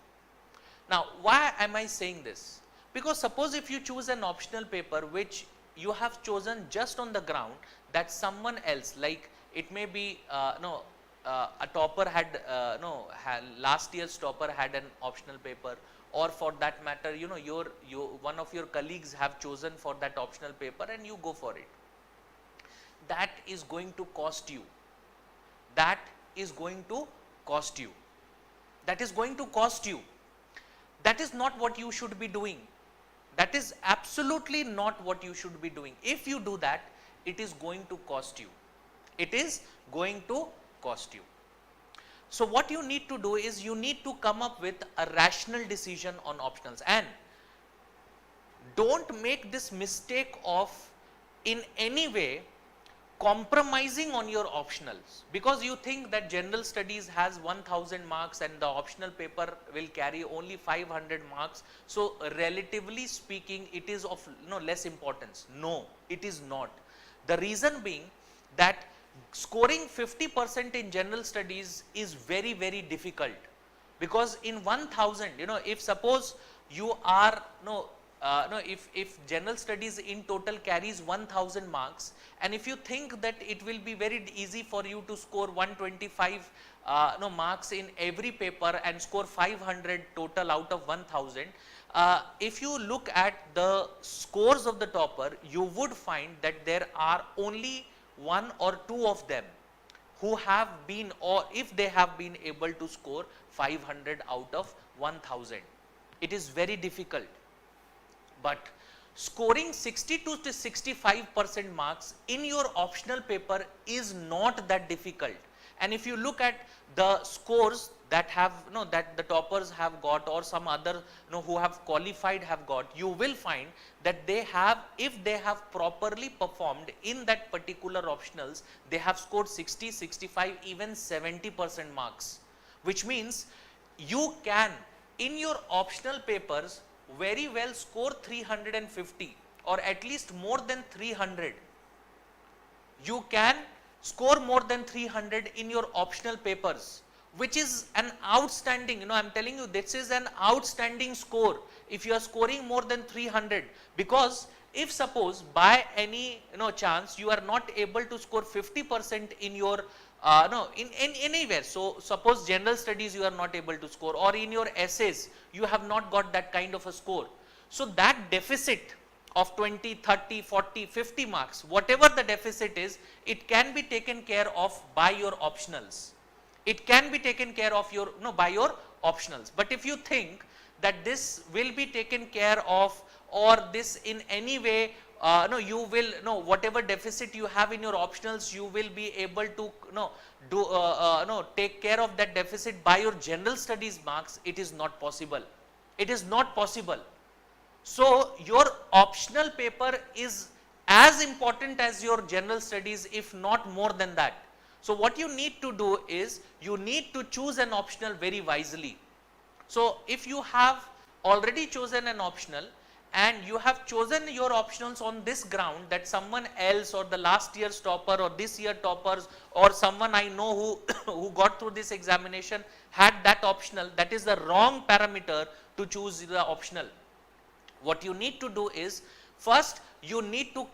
Now, why am I saying this? Because suppose if you choose an optional paper which you have chosen just on the ground that someone else, like it may be a topper had last year's topper had an optional paper, or for that matter one of your colleagues have chosen for that optional paper and you go for it. That is going to cost you. That is going to cost you. That is going to cost you. That is not what you should be doing. That is absolutely not what you should be doing. If you do that, it is going to cost you. It is going to cost you. So what you need to do is you need to come up with a rational decision on optionals, and don't make this mistake of in any way compromising on your optionals, because you think that general studies has 1000 marks and the optional paper will carry only 500 marks. So relatively speaking, it is of less importance. No, it is not. The reason being that scoring 50% in general studies is very, very difficult, because in 1000, if suppose you are if general studies in total carries 1000 marks, and if you think that it will be very easy for you to score 125 marks in every paper and score 500 total out of 1000, if you look at the scores of the topper, you would find that there are only one or two of them who have been, or if they have been able to score 500 out of 1000. It is very difficult. But scoring 62 to 65% marks in your optional paper is not that difficult. And if you look at the scores that have that the toppers have got, or some other who have qualified have got, you will find that they have, if they have properly performed in that particular optionals, they have scored 60, 65, even 70% marks, which means you can in your optional papers very well score 350 or at least more than 300. You can score more than 300 in your optional papers, which is an outstanding, I am telling you, this is an outstanding score if you are scoring more than 300. Because if suppose by any chance you are not able to score 50% in your in anywhere, so suppose general studies you are not able to score, or in your essays you have not got that kind of a score, so that deficit of 20, 30, 40, 50 marks, whatever the deficit is, it can be taken care of by your optionals. It can be taken care of your by your optionals. But if you think that this will be taken care of, or this in any way you will whatever deficit you have in your optionals, you will be able to take care of that deficit by your general studies marks, it is not possible. It is not possible. So your optional paper is as important as your general studies, if not more than that. So what you need to do is you need to choose an optional very wisely. So if you have already chosen an optional, and you have chosen your optionals on this ground that someone else, or the last year's topper or this year toppers, or someone I know who got through this examination had that optional, that is the wrong parameter to choose the optional. What you need to do is, first you need to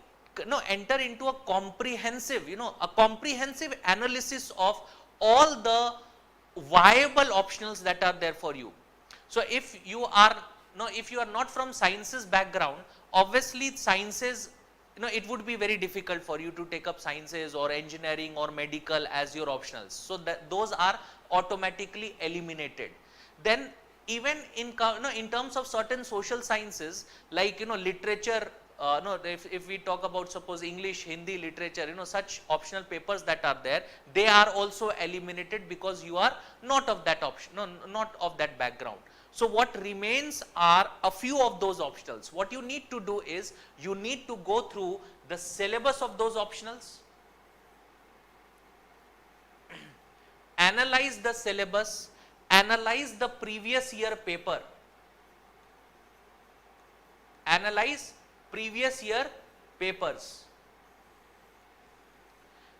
enter into a comprehensive analysis of all the viable optionals that are there for you. So if you are not from sciences background, obviously sciences, it would be very difficult for you to take up sciences or engineering or medical as your optionals. So that those are automatically eliminated. Then even in terms of certain social sciences, like literature, if we talk about suppose English, Hindi, literature, such optional papers that are there, they are also eliminated because you are not of that option, not of that background. So what remains are a few of those optionals. What you need to do is you need to go through the syllabus of those optionals, analyze the syllabus, analyze the previous year paper, analyze previous year papers.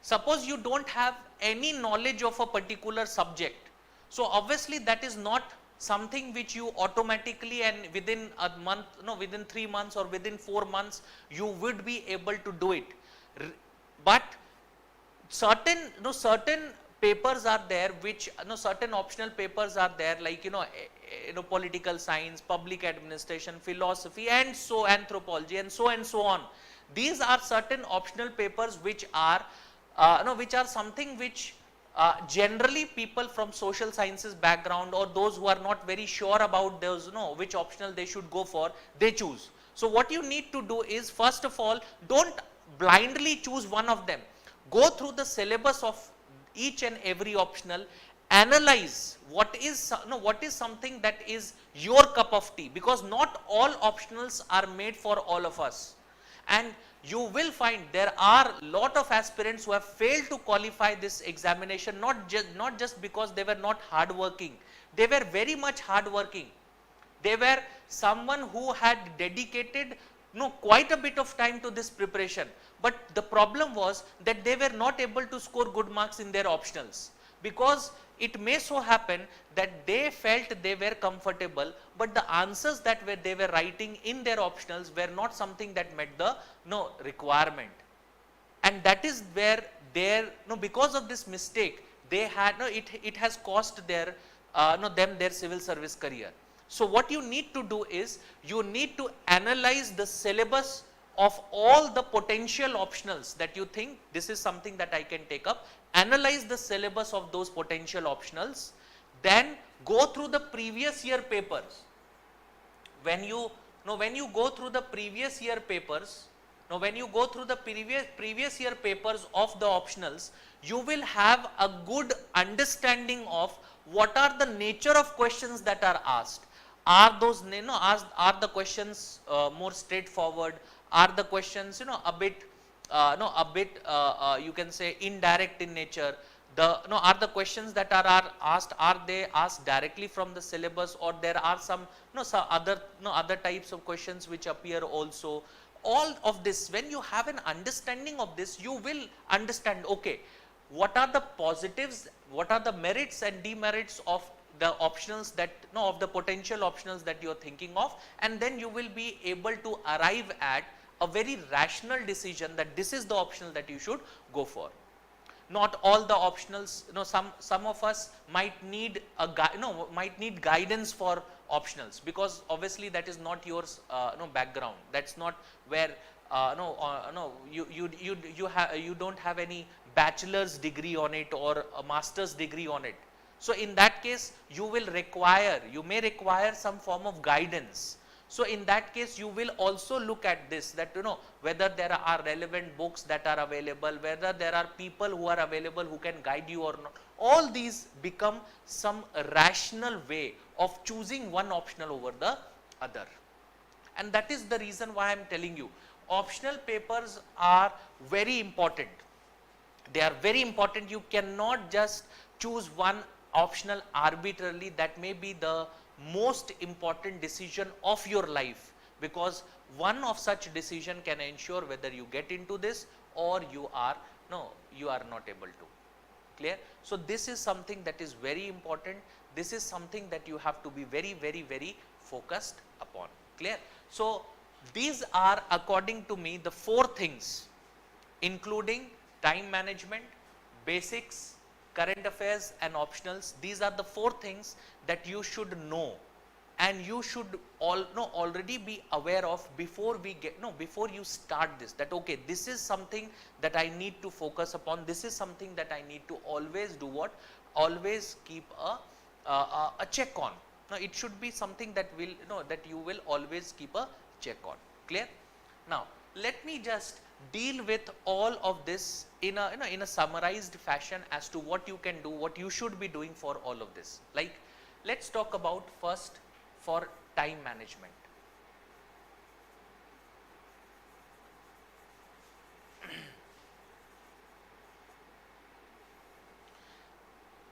Suppose you don't have any knowledge of a particular subject, so obviously that is not something which you automatically and within a month, no, within 3 months or within 4 months you would be able to do it. But certain papers are there which, certain optional papers are there, like political science, public administration, philosophy, and so anthropology, and so on. These are certain optional papers which are which are something which generally people from social sciences background, or those who are not very sure about those, which optional they should go for, they choose. So what you need to do is, first of all, don't blindly choose one of them. Go through the syllabus of each and every optional, analyze what is something that is your cup of tea, because not all optionals are made for all of us. And you will find there are lot of aspirants who have failed to qualify this examination, not just because they were not hardworking. They were very much hardworking. They were someone who had dedicated quite a bit of time to this preparation, but the problem was that they were not able to score good marks in their optionals, because it may so happen that they felt they were comfortable, but the answers that they were writing in their optionals were not something that met the requirement. And that is where because of this mistake, they had it has cost their them their civil service career. So what you need to do is, you need to analyze the syllabus of all the potential optionals that you think this is something that I can take up. Analyze the syllabus of those potential optionals, then go through the previous year papers. When you go through the previous year papers, when you go through the previous year papers of the optionals, you will have a good understanding of what are the nature of questions that are asked. Are those are the questions more straightforward? Are the questions a bit you can say indirect in nature? Are the questions that are asked, are they asked directly from the syllabus, or there are some some other types of questions which appear also? All of this, when you have an understanding of this, you will understand, okay, what are the positives, what are the merits and demerits of the optionals that of the potential optionals that you are thinking of, and then you will be able to arrive at a very rational decision that this is the optional that you should go for. Not all the optionals, some of us might need might need guidance for optionals, because obviously that is not yours background. That's not where you don't have any bachelor's degree on it or a master's degree on it. So in that case, you may require some form of guidance. So in that case, you will also look at this, that whether there are relevant books that are available, whether there are people who are available who can guide you or not. All these become some rational way of choosing one optional over the other. And that is the reason why I am telling you, optional papers are very important. They are very important. You cannot just choose one optional arbitrarily. That may be the most important decision of your life, because one of such decision can ensure whether you get into this or you are not able to. Clear? So this is something that is very important. This is something that you have to be very, very, very focused upon. Clear? So these are, according to me, the 4 things, including time management, basics, current affairs and optionals. These are the 4 things that you should know, and you should already be aware of before before you start this, that okay, this is something that I need to focus upon. This is something that I need to always do what? Always keep a check on. Now it should be something that will that you will always keep a check on. Clear? Now let me just deal with all of this in a summarized fashion as to what you can do, what you should be doing for all of this. Like, let's talk about first for time management.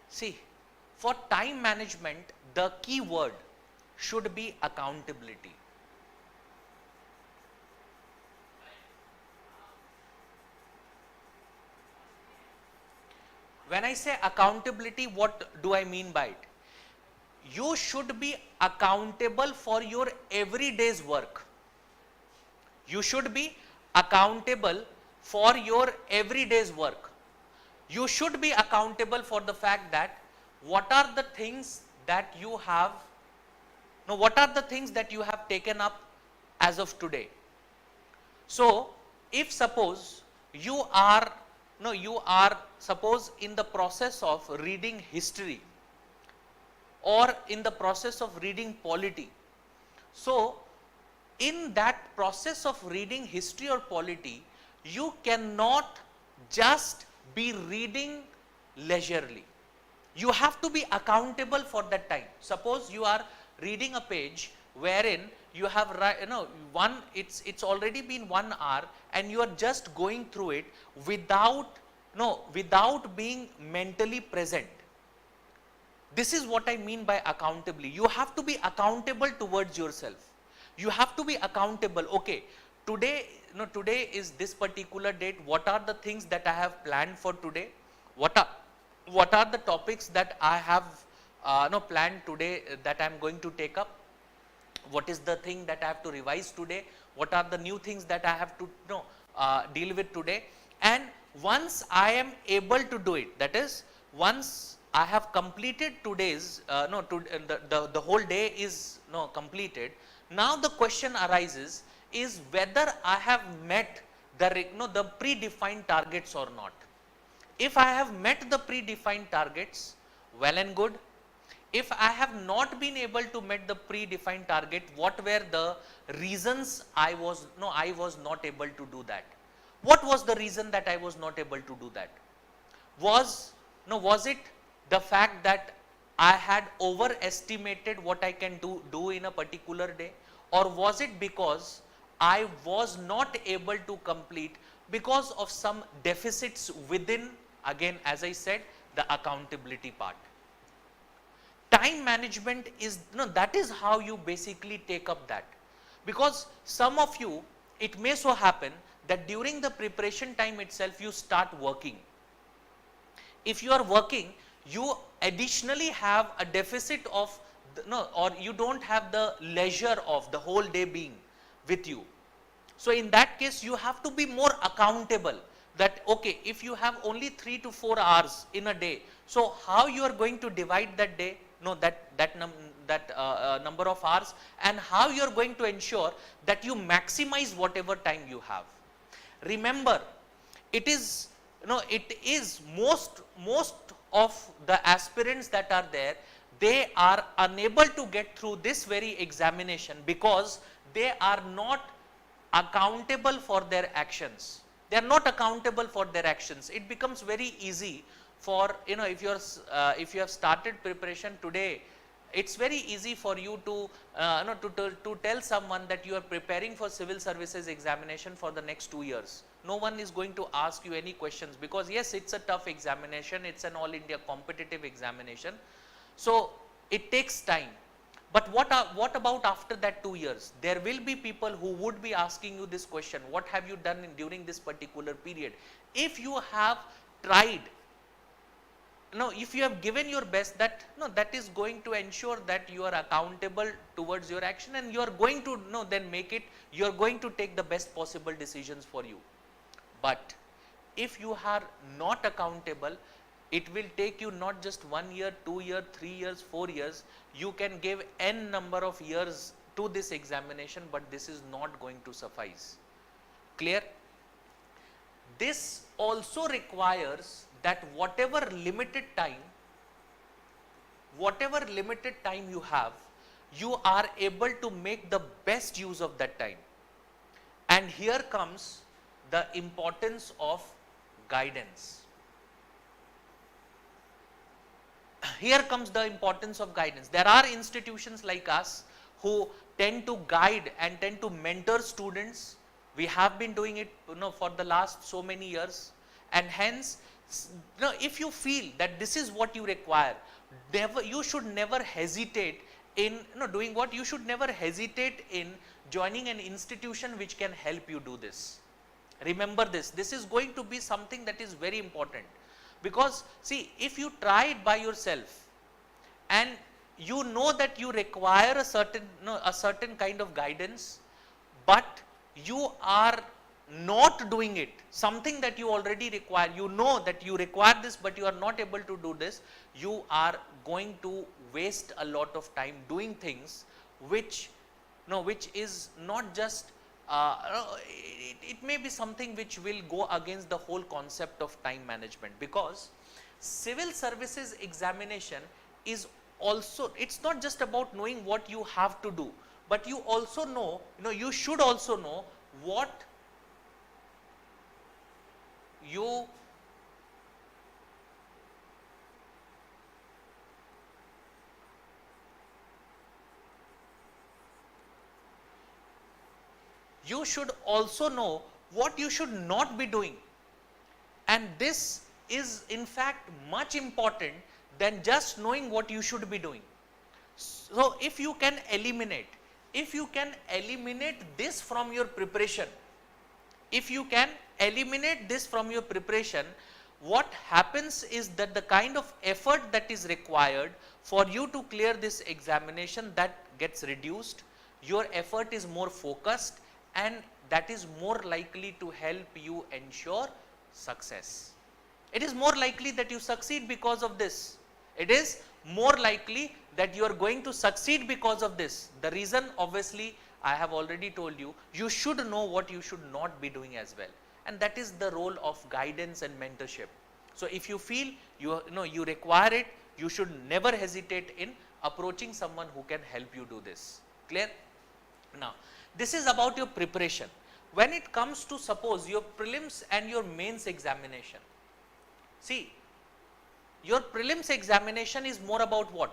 See, for time management, the key word should be accountability. When I say accountability, what do I mean by it? you should be accountable for your everyday's work. You should be accountable for your everyday's work. You should be accountable for the fact that what are the things that you have, no, what are the things that you have taken up as of today. So, if suppose you are, no, you are suppose in the process of reading history or in the process of reading polity. So, in that process of reading history or polity, you cannot just be reading leisurely. You have to be accountable for that time. Suppose you are reading a page wherein you have, it's already been 1 hour and you are just going through it without being mentally present. This is what I mean by accountability. You have to be accountable towards yourself. You have to be accountable. Okay, today is this particular date. What are the things that I have planned for today? What are the topics that I have planned today that I am going to take up? What is the thing that I have to revise today? What are the new things that I have to deal with today? And once I am able to do it, that is, once I have completed today's, the whole day is completed. Now the question arises is whether I have met the predefined targets or not. If I have met the predefined targets, well and good. If I have not been able to meet the predefined target, what were the reasons I was not able to do that? What was the reason that I was not able to do that? Was it the fact that I had overestimated what I can do in a particular day, or was it because I was not able to complete because of some deficits within, again as I said, the accountability part. Time management is, that is how you basically take up that, because some of you, it may so happen that during the preparation time itself you start working. If you are working, you additionally have a deficit of, or you don't have the leisure of the whole day being with you. So in that case, you have to be more accountable that, okay, if you have only 3 to 4 hours in a day, so how you are going to divide that day, number of hours, and how you are going to ensure that you maximize whatever time you have. Remember, it is most of the aspirants that are there, they are unable to get through this very examination because they are not accountable for their actions. They are not accountable for their actions. It becomes very easy for, if you have started preparation today, it's very easy for you to tell someone that you are preparing for civil services examination for the next 2 years. No one is going to ask you any questions, because yes, it's a tough examination, it's an all India competitive examination, so it takes time. But what about after that 2 years? There will be people who would be asking you this question: what have you done during this particular period? If you have tried, if you have given your best, that is going to ensure that you are accountable towards your action, and you are going to then make it, you are going to take the best possible decisions for you. But if you are not accountable, it will take you not just 1 year, 2 years, 3 years, 4 years. You can give n number of years to this examination, but this is not going to suffice. Clear? This also requires that whatever limited time you have, you are able to make the best use of that time. And here comes the importance of guidance. Here comes the importance of guidance. There are institutions like us who tend to guide and tend to mentor students. We have been doing it for the last so many years, and hence, if you feel that this is what you require, you should never hesitate in doing what? You should never hesitate in joining an institution which can help you do this. Remember this. This is going to be something that is very important, because see, if you try it by yourself and you know that you require a certain kind of guidance, but you are not doing it, something that you already require, you know that you require this, but you are not able to do this, you are going to waste a lot of time doing things which is not just it may be something which will go against the whole concept of time management, because civil services examination is also, it's not just about knowing what you have to do, but you also know, you should also know what you should also know what you should not be doing, and this is in fact much important than just knowing what you should be doing. So if you can eliminate this from your preparation, what happens is that the kind of effort that is required for you to clear this examination, that gets reduced, your effort is more focused, and that is more likely to help you ensure success. It is more likely that you succeed because of this. It is more likely that you are going to succeed because of this. The reason, obviously, I have already told you, you should know what you should not be doing as well. And that is the role of guidance and mentorship. So if you feel you require it, you should never hesitate in approaching someone who can help you do this. Clear? Now, this is about your preparation. When it comes to, suppose, your prelims and your mains examination, see, your prelims examination is more about what?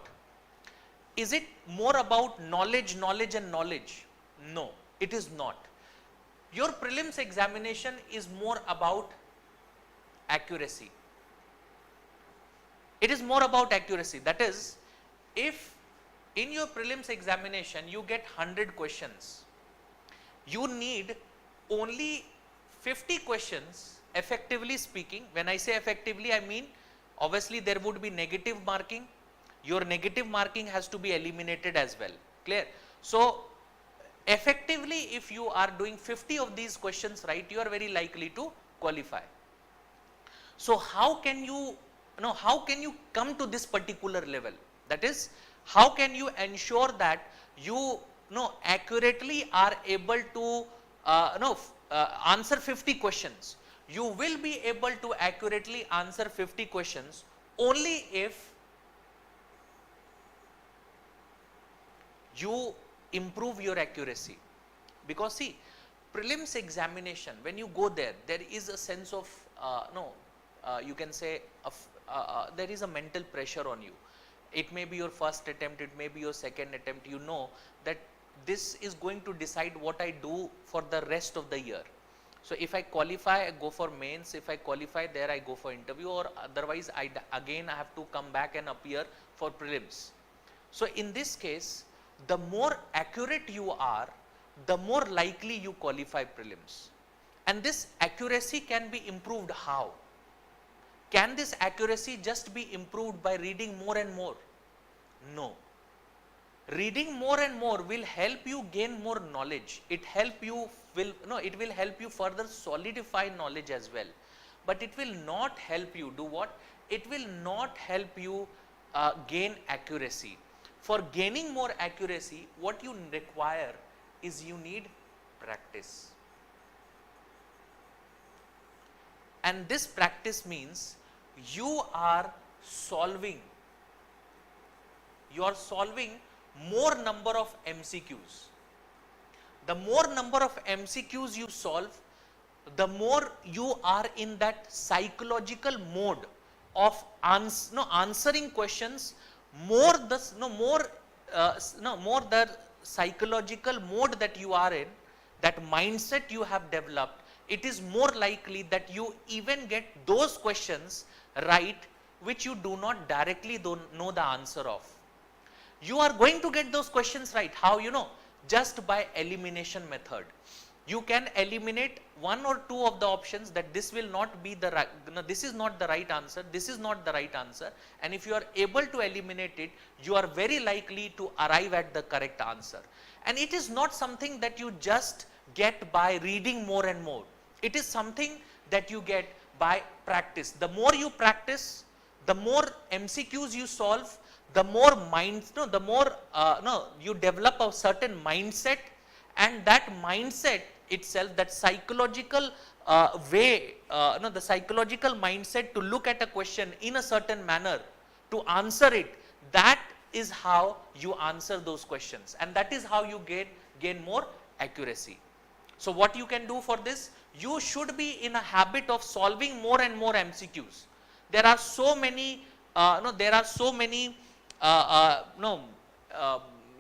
Is it more about knowledge and knowledge? No, it is not. Your prelims examination is more about accuracy. It is more about accuracy. That is, if in your prelims examination you get 100 questions, you need only 50 questions, effectively speaking. When I say effectively, I mean, obviously there would be negative marking. Your negative marking has to be eliminated as well. Clear? So effectively, if you are doing 50 of these questions right, you are very likely to qualify. So how can you come to this particular level? That is, how can you ensure that you accurately are able to answer 50 questions? You will be able to accurately answer 50 questions only if you improve your accuracy. Because see, prelims examination, when you go there, there is a sense of you can say there is a mental pressure on you. It may be your first attempt, it may be your second attempt. You know that this is going to decide what I do for the rest of the year. So if I qualify, I go for mains. If I qualify there, I go for interview, or otherwise I have to come back and appear for prelims. So in this case, the more accurate you are, the more likely you qualify prelims. And this accuracy can be improved how? Can this accuracy just be improved by reading more and more? No. Reading more and more will help you gain more knowledge. It will help you further solidify knowledge as well. But it will not help you do what? It will not help you gain accuracy. For gaining more accuracy, what you require is you need practice. And this practice means you are solving more number of MCQs. The more number of MCQs you solve, the more you are in that psychological mode of answering questions, more the psychological mode that you are in, that mindset you have developed, it is more likely that you even get those questions right which you do not directly know the answer of. You are going to get those questions right. How? Just by elimination method. you can eliminate one or two of the options that this will not be the right, no, this is not the right answer, this is not the right answer, and if you are able to eliminate it, you are very likely to arrive at the correct answer. And it is not something that you just get by reading more and more. It is something that you get by practice. The more you practice, the more MCQs you solve, the more you develop a certain mindset, and that mindset itself, that psychological the psychological mindset to look at a question in a certain manner, to answer it, that is how you answer those questions, and that is how you gain more accuracy. So what you can do for this, you should be in a habit of solving more and more MCQs. There are so many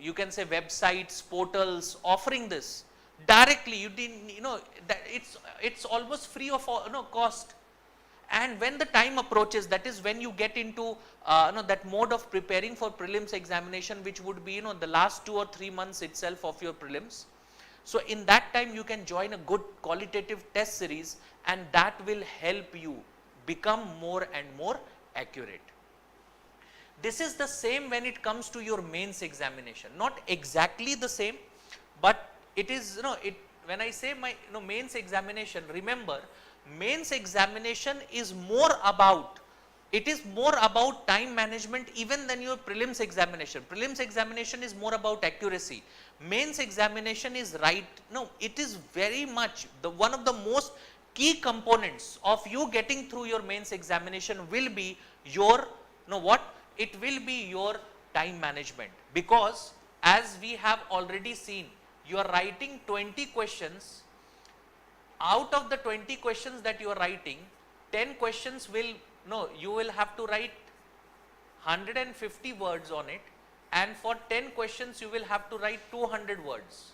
you can say websites, portals offering this directly. You didn't, that it's almost free of cost. And when the time approaches, that is when you get into that mode of preparing for prelims examination, which would be the last 2 or 3 months itself of your prelims. So in that time you can join a good qualitative test series, and that will help you become more and more accurate. This is the same when it comes to your mains examination. Not exactly the same, but it is, when I say my mains examination, remember, mains examination is more about, it is more about time management even than your prelims examination. Prelims examination is more about accuracy. Mains examination is it is very much one of the most key components of you getting through your mains examination will be your, it will be your time management, because as we have already seen, you are writing 20 questions. Out of the 20 questions that you are writing, 10 questions you will have to write 150 words on it, and for 10 questions you will have to write 200 words,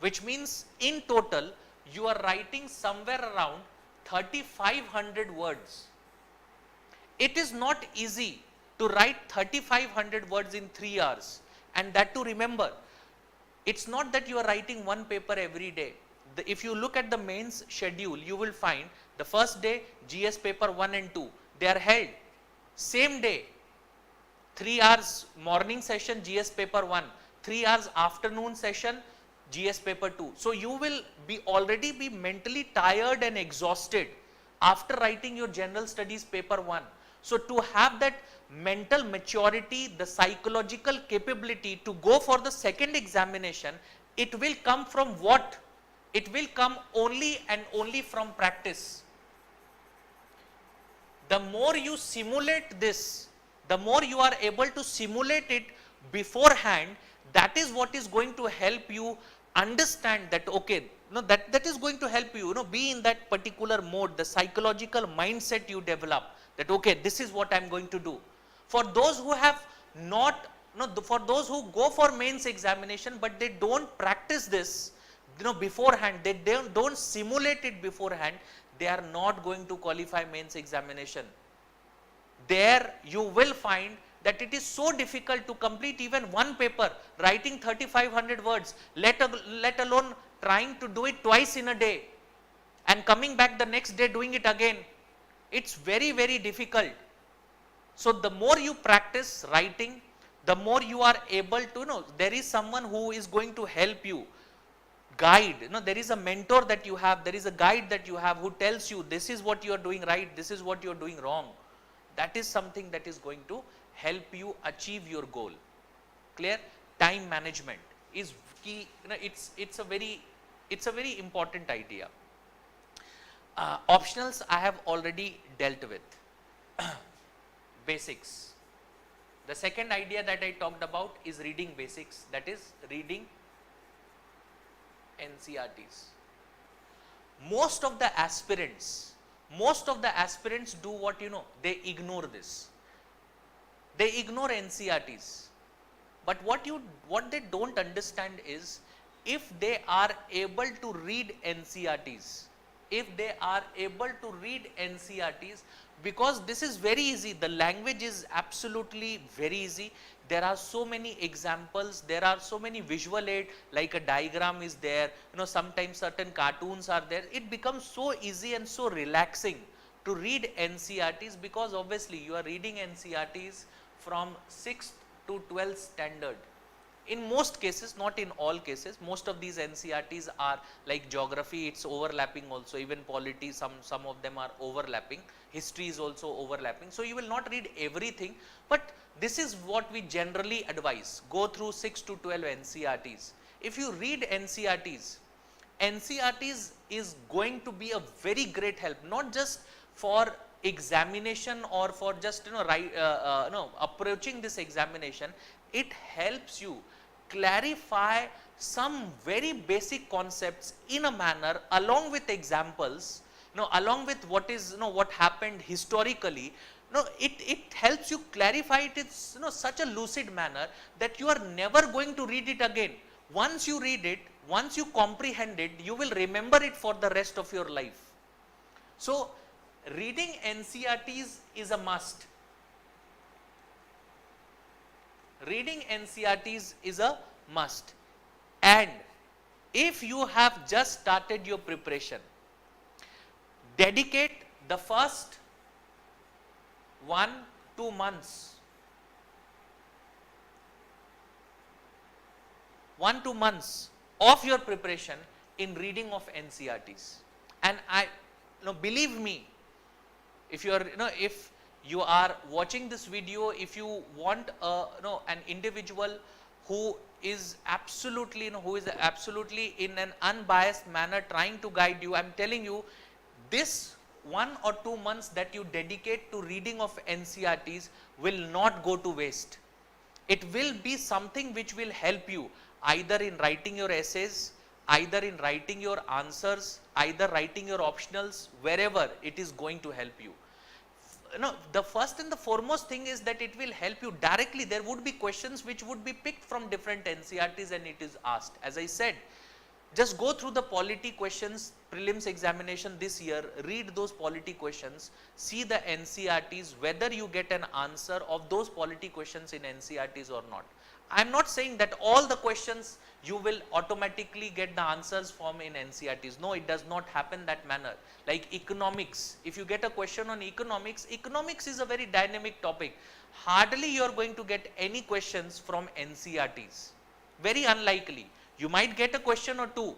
which means in total you are writing somewhere around 3500 words. It is not easy to write 3500 words in 3 hours, and that to remember, it's not that you are writing one paper every day. If you look at the mains schedule, you will find the first day GS paper 1 and 2, they are held same day, 3 hours morning session GS paper 1, 3 hours afternoon session GS paper 2. So you will already be mentally tired and exhausted after writing your general studies paper 1. So to have that mental maturity, the psychological capability to go for the second examination, it will come from what? It will come only and only from practice. The more you simulate this, the more you are able to simulate it beforehand, that is what is going to help you understand that, okay, that is going to help you, be in that particular mode, the psychological mindset you develop, that okay, this is what I am going to do. For those who have not, for those who go for mains examination but they don't practice this, beforehand, they don't simulate it beforehand, they are not going to qualify mains examination. There you will find that it is so difficult to complete even one paper, writing 3500 words, let alone trying to do it twice in a day and coming back the next day doing it again. It's very, very difficult. So the more you practice writing, the more you are able to there is someone who is going to help you, guide, there is a mentor that you have, there is a guide that you have who tells you this is what you are doing right, this is what you are doing wrong. That is something that is going to help you achieve your goal. Clear? Time management is key. It's a very important idea. Optionals I have already dealt with. Basics. The second idea that I talked about is reading basics, that is reading Ncrts. Most of the aspirants do what, they ignore this. They ignore Ncrts. But what they don't understand is, if they are able to read Ncrts, if they are able to read NCRTs, because this is very easy. The language is absolutely very easy. There are so many examples, there are so many visual aid, like a diagram is there, sometimes certain cartoons are there. It becomes so easy and so relaxing to read NCRTs, because obviously you are reading NCRTs from 6th to 12th standard. In most cases, not in all cases, most of these NCRTs are like geography, it's overlapping also, even polity, some of them are overlapping, history is also overlapping. So you will not read everything, but this is what we generally advise: go through 6 to 12 NCRTs. If you read NCRTs, NCRTs is going to be a very great help, not just for examination or for just approaching this examination. It helps you clarify some very basic concepts in a manner, along with examples, along with what is, what happened historically. It helps you clarify it in such a lucid manner that you are never going to read it again. Once you read it, once you comprehend it, you will remember it for the rest of your life. So reading NCRTs is a must. Reading NCRTs is a must. And if you have just started your preparation, dedicate the first 1-2 months, 1-2 months of your preparation in reading of NCRTs. And believe me, if you are, if you are watching this video, if you want an individual who is absolutely, in an unbiased manner trying to guide you, I am telling you, this 1 or 2 months that you dedicate to reading of NCRTs will not go to waste. It will be something which will help you either in writing your essays, either in writing your answers, either writing your optionals, wherever it is going to help you. The first and the foremost thing is that it will help you directly. There would be questions which would be picked from different NCRTs and it is asked. As I said, just go through the polity questions, prelims examination this year, read those polity questions, see the NCRTs, whether you get an answer of those polity questions in NCRTs or not. I am not saying that all the questions you will automatically get the answers from in NCRTs. No, it does not happen that manner. Like economics, if you get a question on economics, economics is a very dynamic topic. Hardly you are going to get any questions from NCRTs. Very unlikely. You might get a question or two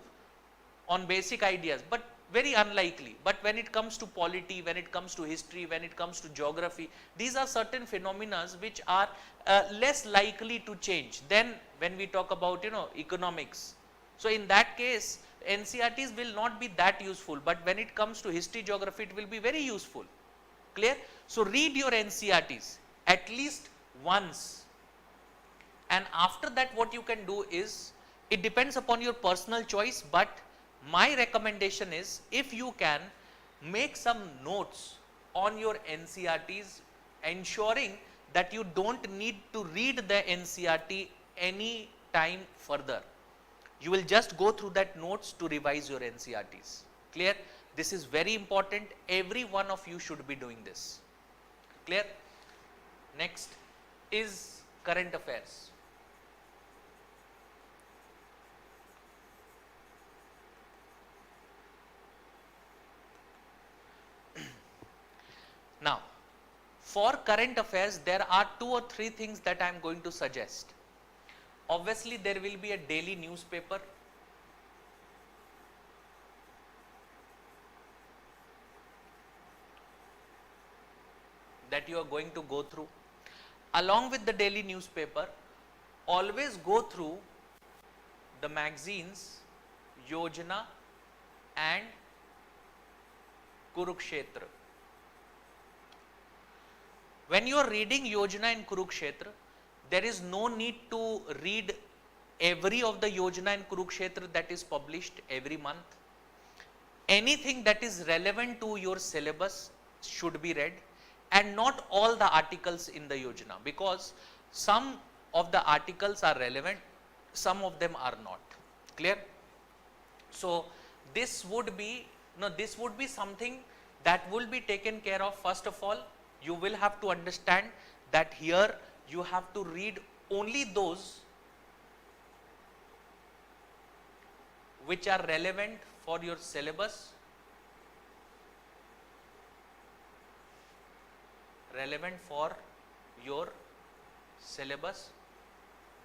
on basic ideas, but very unlikely. But when it comes to polity, when it comes to history, when it comes to geography, these are certain phenomena which are less likely to change than when we talk about economics. So in that case, NCRTs will not be that useful, but when it comes to history, geography, it will be very useful. Clear? So read your NCRTs at least once, and after that what you can do is, it depends upon your personal choice, but my recommendation is, if you can make some notes on your NCRTs, ensuring that you don't need to read the NCRT any time further. You will just go through that notes to revise your NCRTs. Clear? This is very important. Every one of you should be doing this. Clear? Next is current affairs. Now, for current affairs, there are 2 or 3 things that I am going to suggest. Obviously, there will be a daily newspaper. That you are going to go through. Along with the daily newspaper, always go through the magazines Yojana and Kurukshetra. When you are reading Yojana and Kurukshetra, there is no need to read every of the Yojana and Kurukshetra that is published every month. Anything that is relevant to your syllabus should be read, and not all the articles in the Yojana, because some of the articles are relevant, some of them are not. Clear? So this would be no, this would be something that will be taken care of. First of all, you will have to understand that here you have to read only those which are relevant for your syllabus,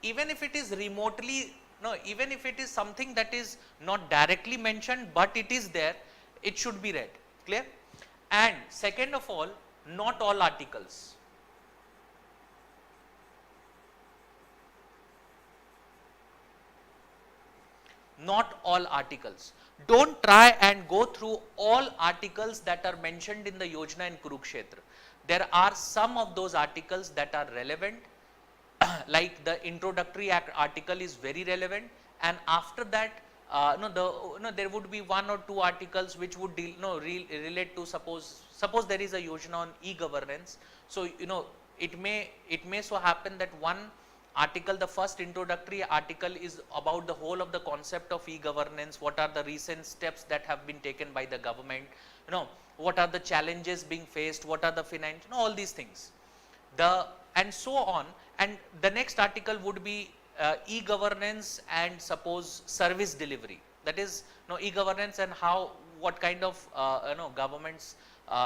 even if it is remotely, no, even if it is something that is not directly mentioned, but it is there, it should be read. Clear? And second of all, not all articles. Not all articles. Don't try and go through all articles that are mentioned in the Yojana and Kurukshetra. There are some of those articles that are relevant, like the introductory article is very relevant, and after that, there would be one or two articles which would deal, relate to, suppose there is a Yojana on e-governance. So it may so happen that one article, the first introductory article, is about the whole of the concept of e-governance. What are the recent steps that have been taken by the government? What are the challenges being faced? What are the finance? All these things. And so on. And the next article would be e-governance and suppose service delivery. That is, e-governance and what kind of government's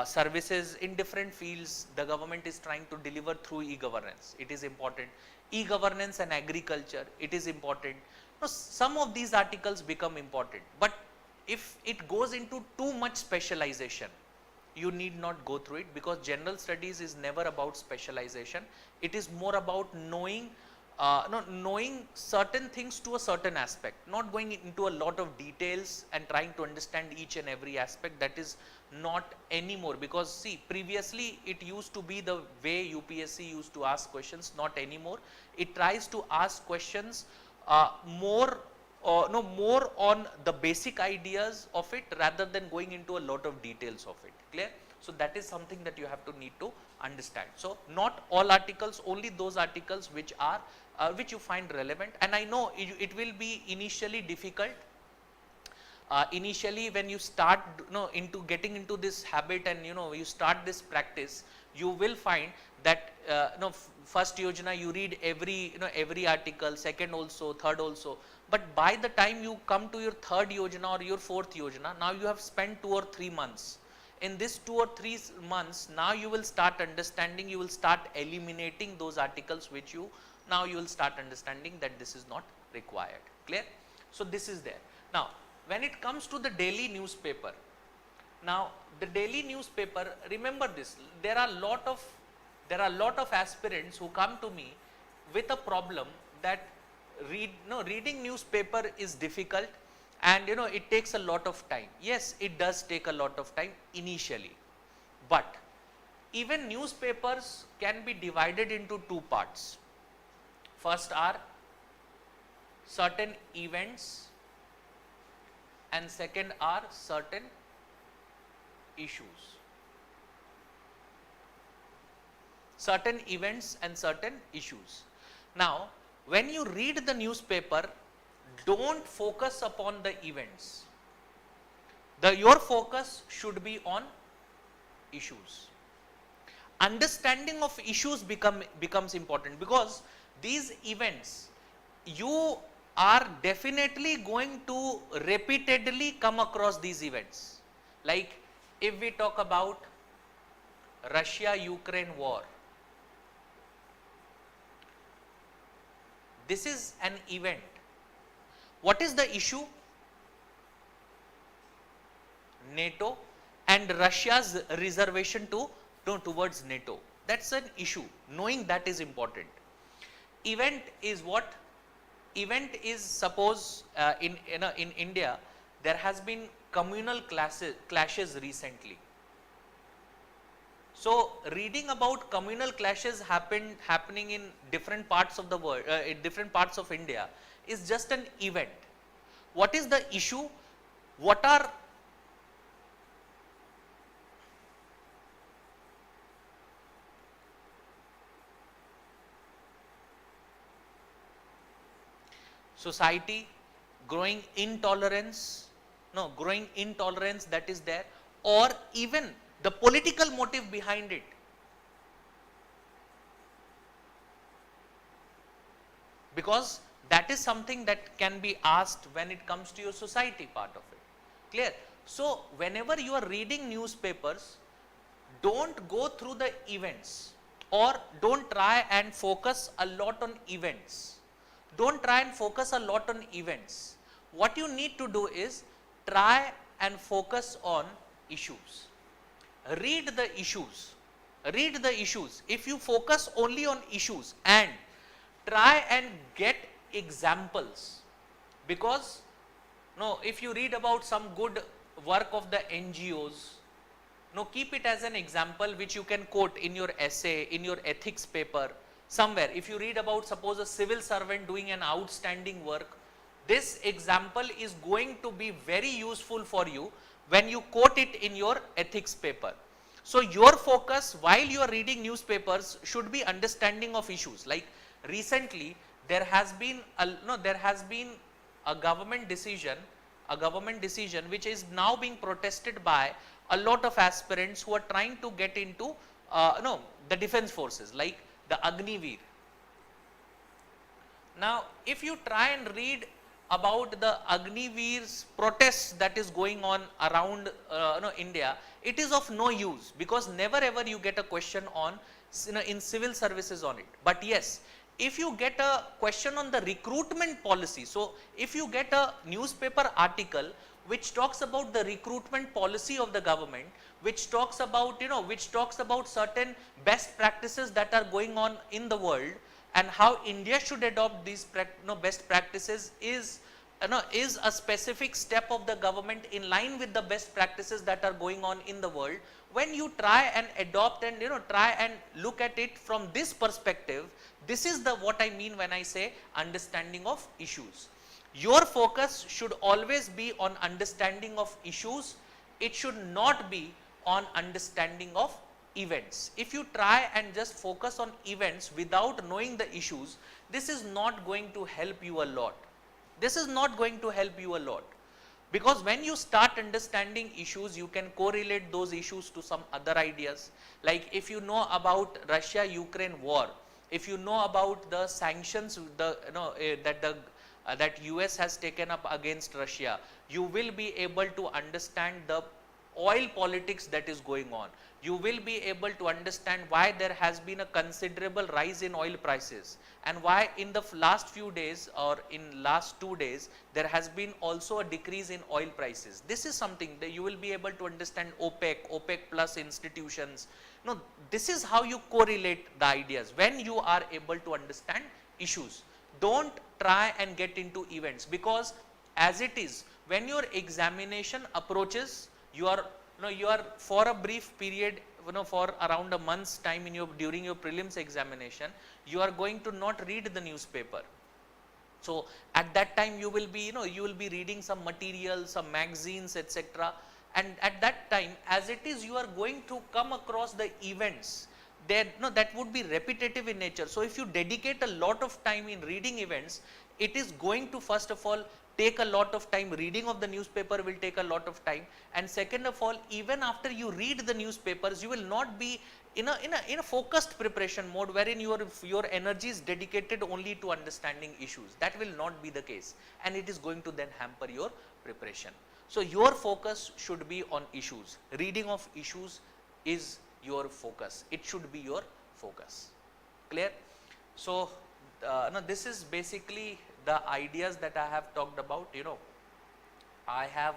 services in different fields the government is trying to deliver through e-governance. It is important. E-governance and agriculture, it is important. Some of these articles become important, but if it goes into too much specialization, you need not go through it, because general studies is never about specialization. It is more about knowing certain things to a certain aspect, not going into a lot of details and trying to understand each and every aspect. That is not anymore, because see, previously it used to be the way UPSC used to ask questions, not anymore. It tries to ask questions more on the basic ideas of it, rather than going into a lot of details of it. Clear? So that is something that you have to need to understand. So not all articles, only those articles which are which you find relevant. And I know it will be initially difficult. Initially, when you start into getting into this habit, and you start this practice, you will find that first Yojana you read every article, second also, third also. But by the time you come to your third Yojana or your fourth Yojana, now you have spent 2 or 3 months. In this 2 or 3 months, now you will start understanding, you will start eliminating those articles which you will start understanding that this is not required. Clear? So this is there. Now, when it comes to the daily newspaper, now the daily newspaper, remember this, there are a lot of aspirants who come to me with a problem that reading newspaper is difficult, and it takes a lot of time. Yes, it does take a lot of time initially, but even newspapers can be divided into 2 parts. First are certain events, and second are certain issues. Certain events and certain issues. Now, when you read the newspaper, don't focus upon the events. Your focus should be on issues. Understanding of issues becomes important, because these events, you are definitely going to repeatedly come across these events. Like if we talk about Russia-Ukraine war, this is an event. What is the issue? NATO and Russia's reservation towards NATO. That's an issue. Knowing that is important. Event is what? Event is, suppose in India there has been communal clashes recently. So reading about communal clashes happening in different parts of the world, in different parts of India, is just an event. What is the issue? What are society, growing intolerance, no, growing intolerance that is there, or even the political motive behind it. Because that is something that can be asked when it comes to your society part of it. Clear? So, whenever you are reading newspapers, don't go through the events, or don't try and focus a lot on events. Don't try and focus a lot on events. What you need to do is try and focus on issues. Read the issues. Read the issues. If you focus only on issues and try and get examples, because no, if you read about some good work of the NGOs, no, keep it as an example which you can quote in your essay, in your ethics paper, somewhere. If you read about, suppose, a civil servant doing an outstanding work, this example is going to be very useful for you when you quote it in your ethics paper. So, your focus while you are reading newspapers should be understanding of issues. Like recently, there has been a government decision which is now being protested by a lot of aspirants who are trying to get into the defense forces, like the Agniveer. Now, if you try and read about the Agniveer's protests that is going on around India, it is of no use, because never ever you get a question on in civil services on it. But yes, if you get a question on the recruitment policy, so if you get a newspaper article which talks about the recruitment policy of the government, which talks about certain best practices that are going on in the world, and how India should adopt these best practices is a specific step of the government in line with the best practices that are going on in the world. When you try and adopt and try and look at it from this perspective, this is what I mean when I say understanding of issues. Your focus should always be on understanding of issues. It should not be on understanding of events. If you try and just focus on events without knowing the issues, this is not going to help you a lot. This is not going to help you a lot, because when you start understanding issues, you can correlate those issues to some other ideas. Like if you know about Russia-Ukraine war, if you know about the sanctions that US has taken up against Russia, you will be able to understand the oil politics that is going on. You will be able to understand why there has been a considerable rise in oil prices, and why in the last few days or in last 2 days there has been also a decrease in oil prices. This is something that you will be able to understand. OPEC plus institutions. No, this is how you correlate the ideas when you are able to understand issues. Don't try and get into events, because as it is, when your examination approaches, you are for a brief period, for around a month's time during your prelims examination, you are going to not read the newspaper. So at that time you will be reading some materials, some magazines, etc. And at that time, as it is, you are going to come across the events that would be repetitive in nature. So if you dedicate a lot of time in reading events, it is going to, first of all, take a lot of time. Reading of the newspaper will take a lot of time, and second of all, even after you read the newspapers, you will not be in a focused preparation mode wherein your energy is dedicated only to understanding issues. That will not be the case, and it is going to then hamper your preparation. So your focus should be on issues. Reading of issues is your focus. It should be your focus. Clear? So this is basically the ideas that I have talked about. I have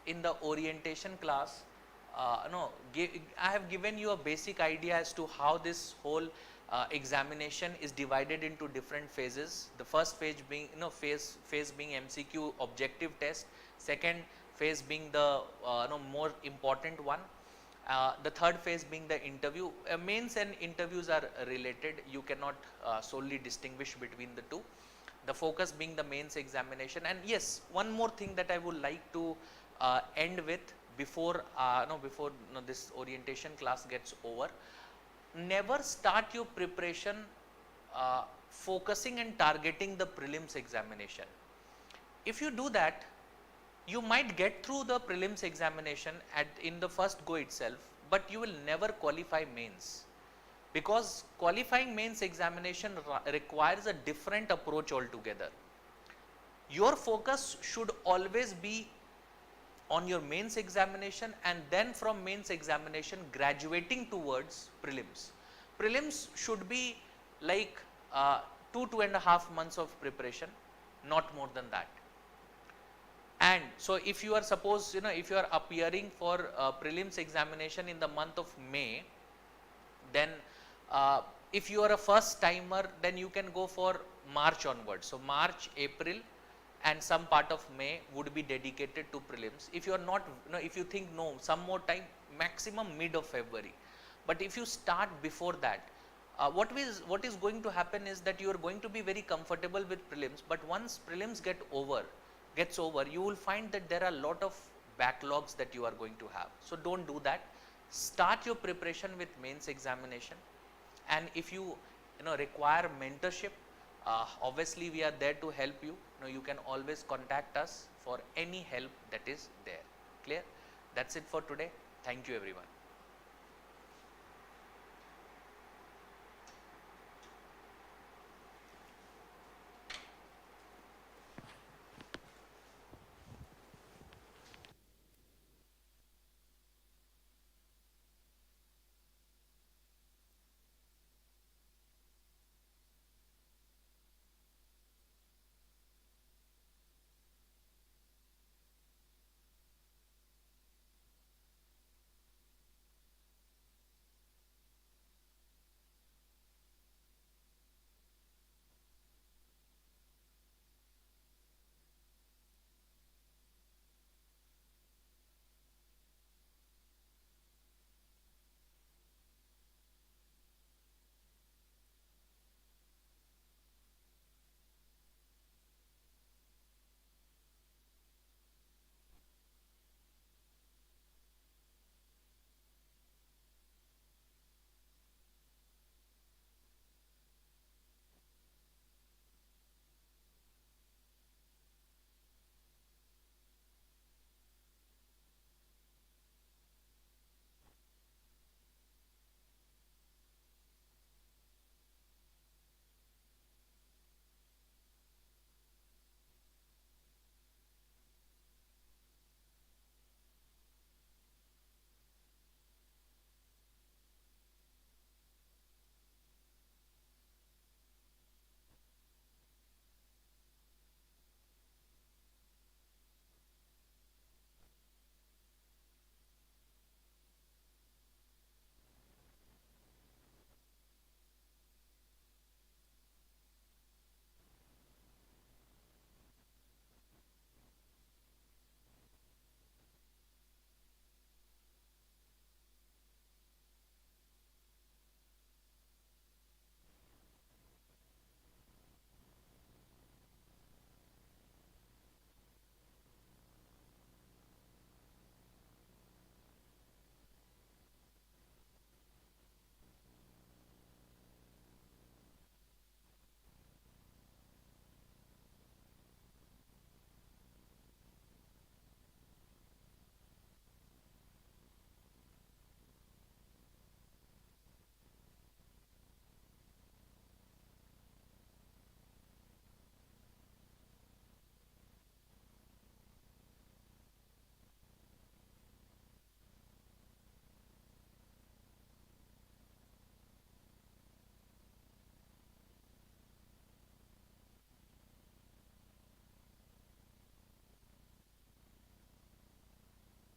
in the orientation class, I have given you a basic idea as to how this whole examination is divided into different phases. The first phase being phase being MCQ objective test, second phase being the more important one, the third phase being the interview. Mains and interviews are related. You cannot solely distinguish between the two. The focus being the mains examination. And yes, one more thing that I would like to end with before this orientation class gets over. Never start your preparation focusing and targeting the prelims examination. If you do that, You might get through the prelims examination in the first go itself, but you will never qualify mains, because qualifying mains examination requires a different approach altogether. Your focus should always be on your mains examination, and then from mains examination graduating towards prelims. Prelims should be like 2.5 months of preparation, not more than that. And so if you are, suppose, if you are appearing for prelims examination in the month of May, then if you are a first timer, then you can go for March onwards. So March, April and some part of May would be dedicated to prelims. If you are not, if you think no, some more time, maximum mid of February. But if you start before that, what is going to happen is that you are going to be very comfortable with prelims, but once prelims gets over, you will find that there are a lot of backlogs that you are going to have. So don't do that. Start your preparation with mains examination, and if you require mentorship, obviously we are there to help you. You can always contact us for any help that is there. Clear? That's it for today. Thank you everyone.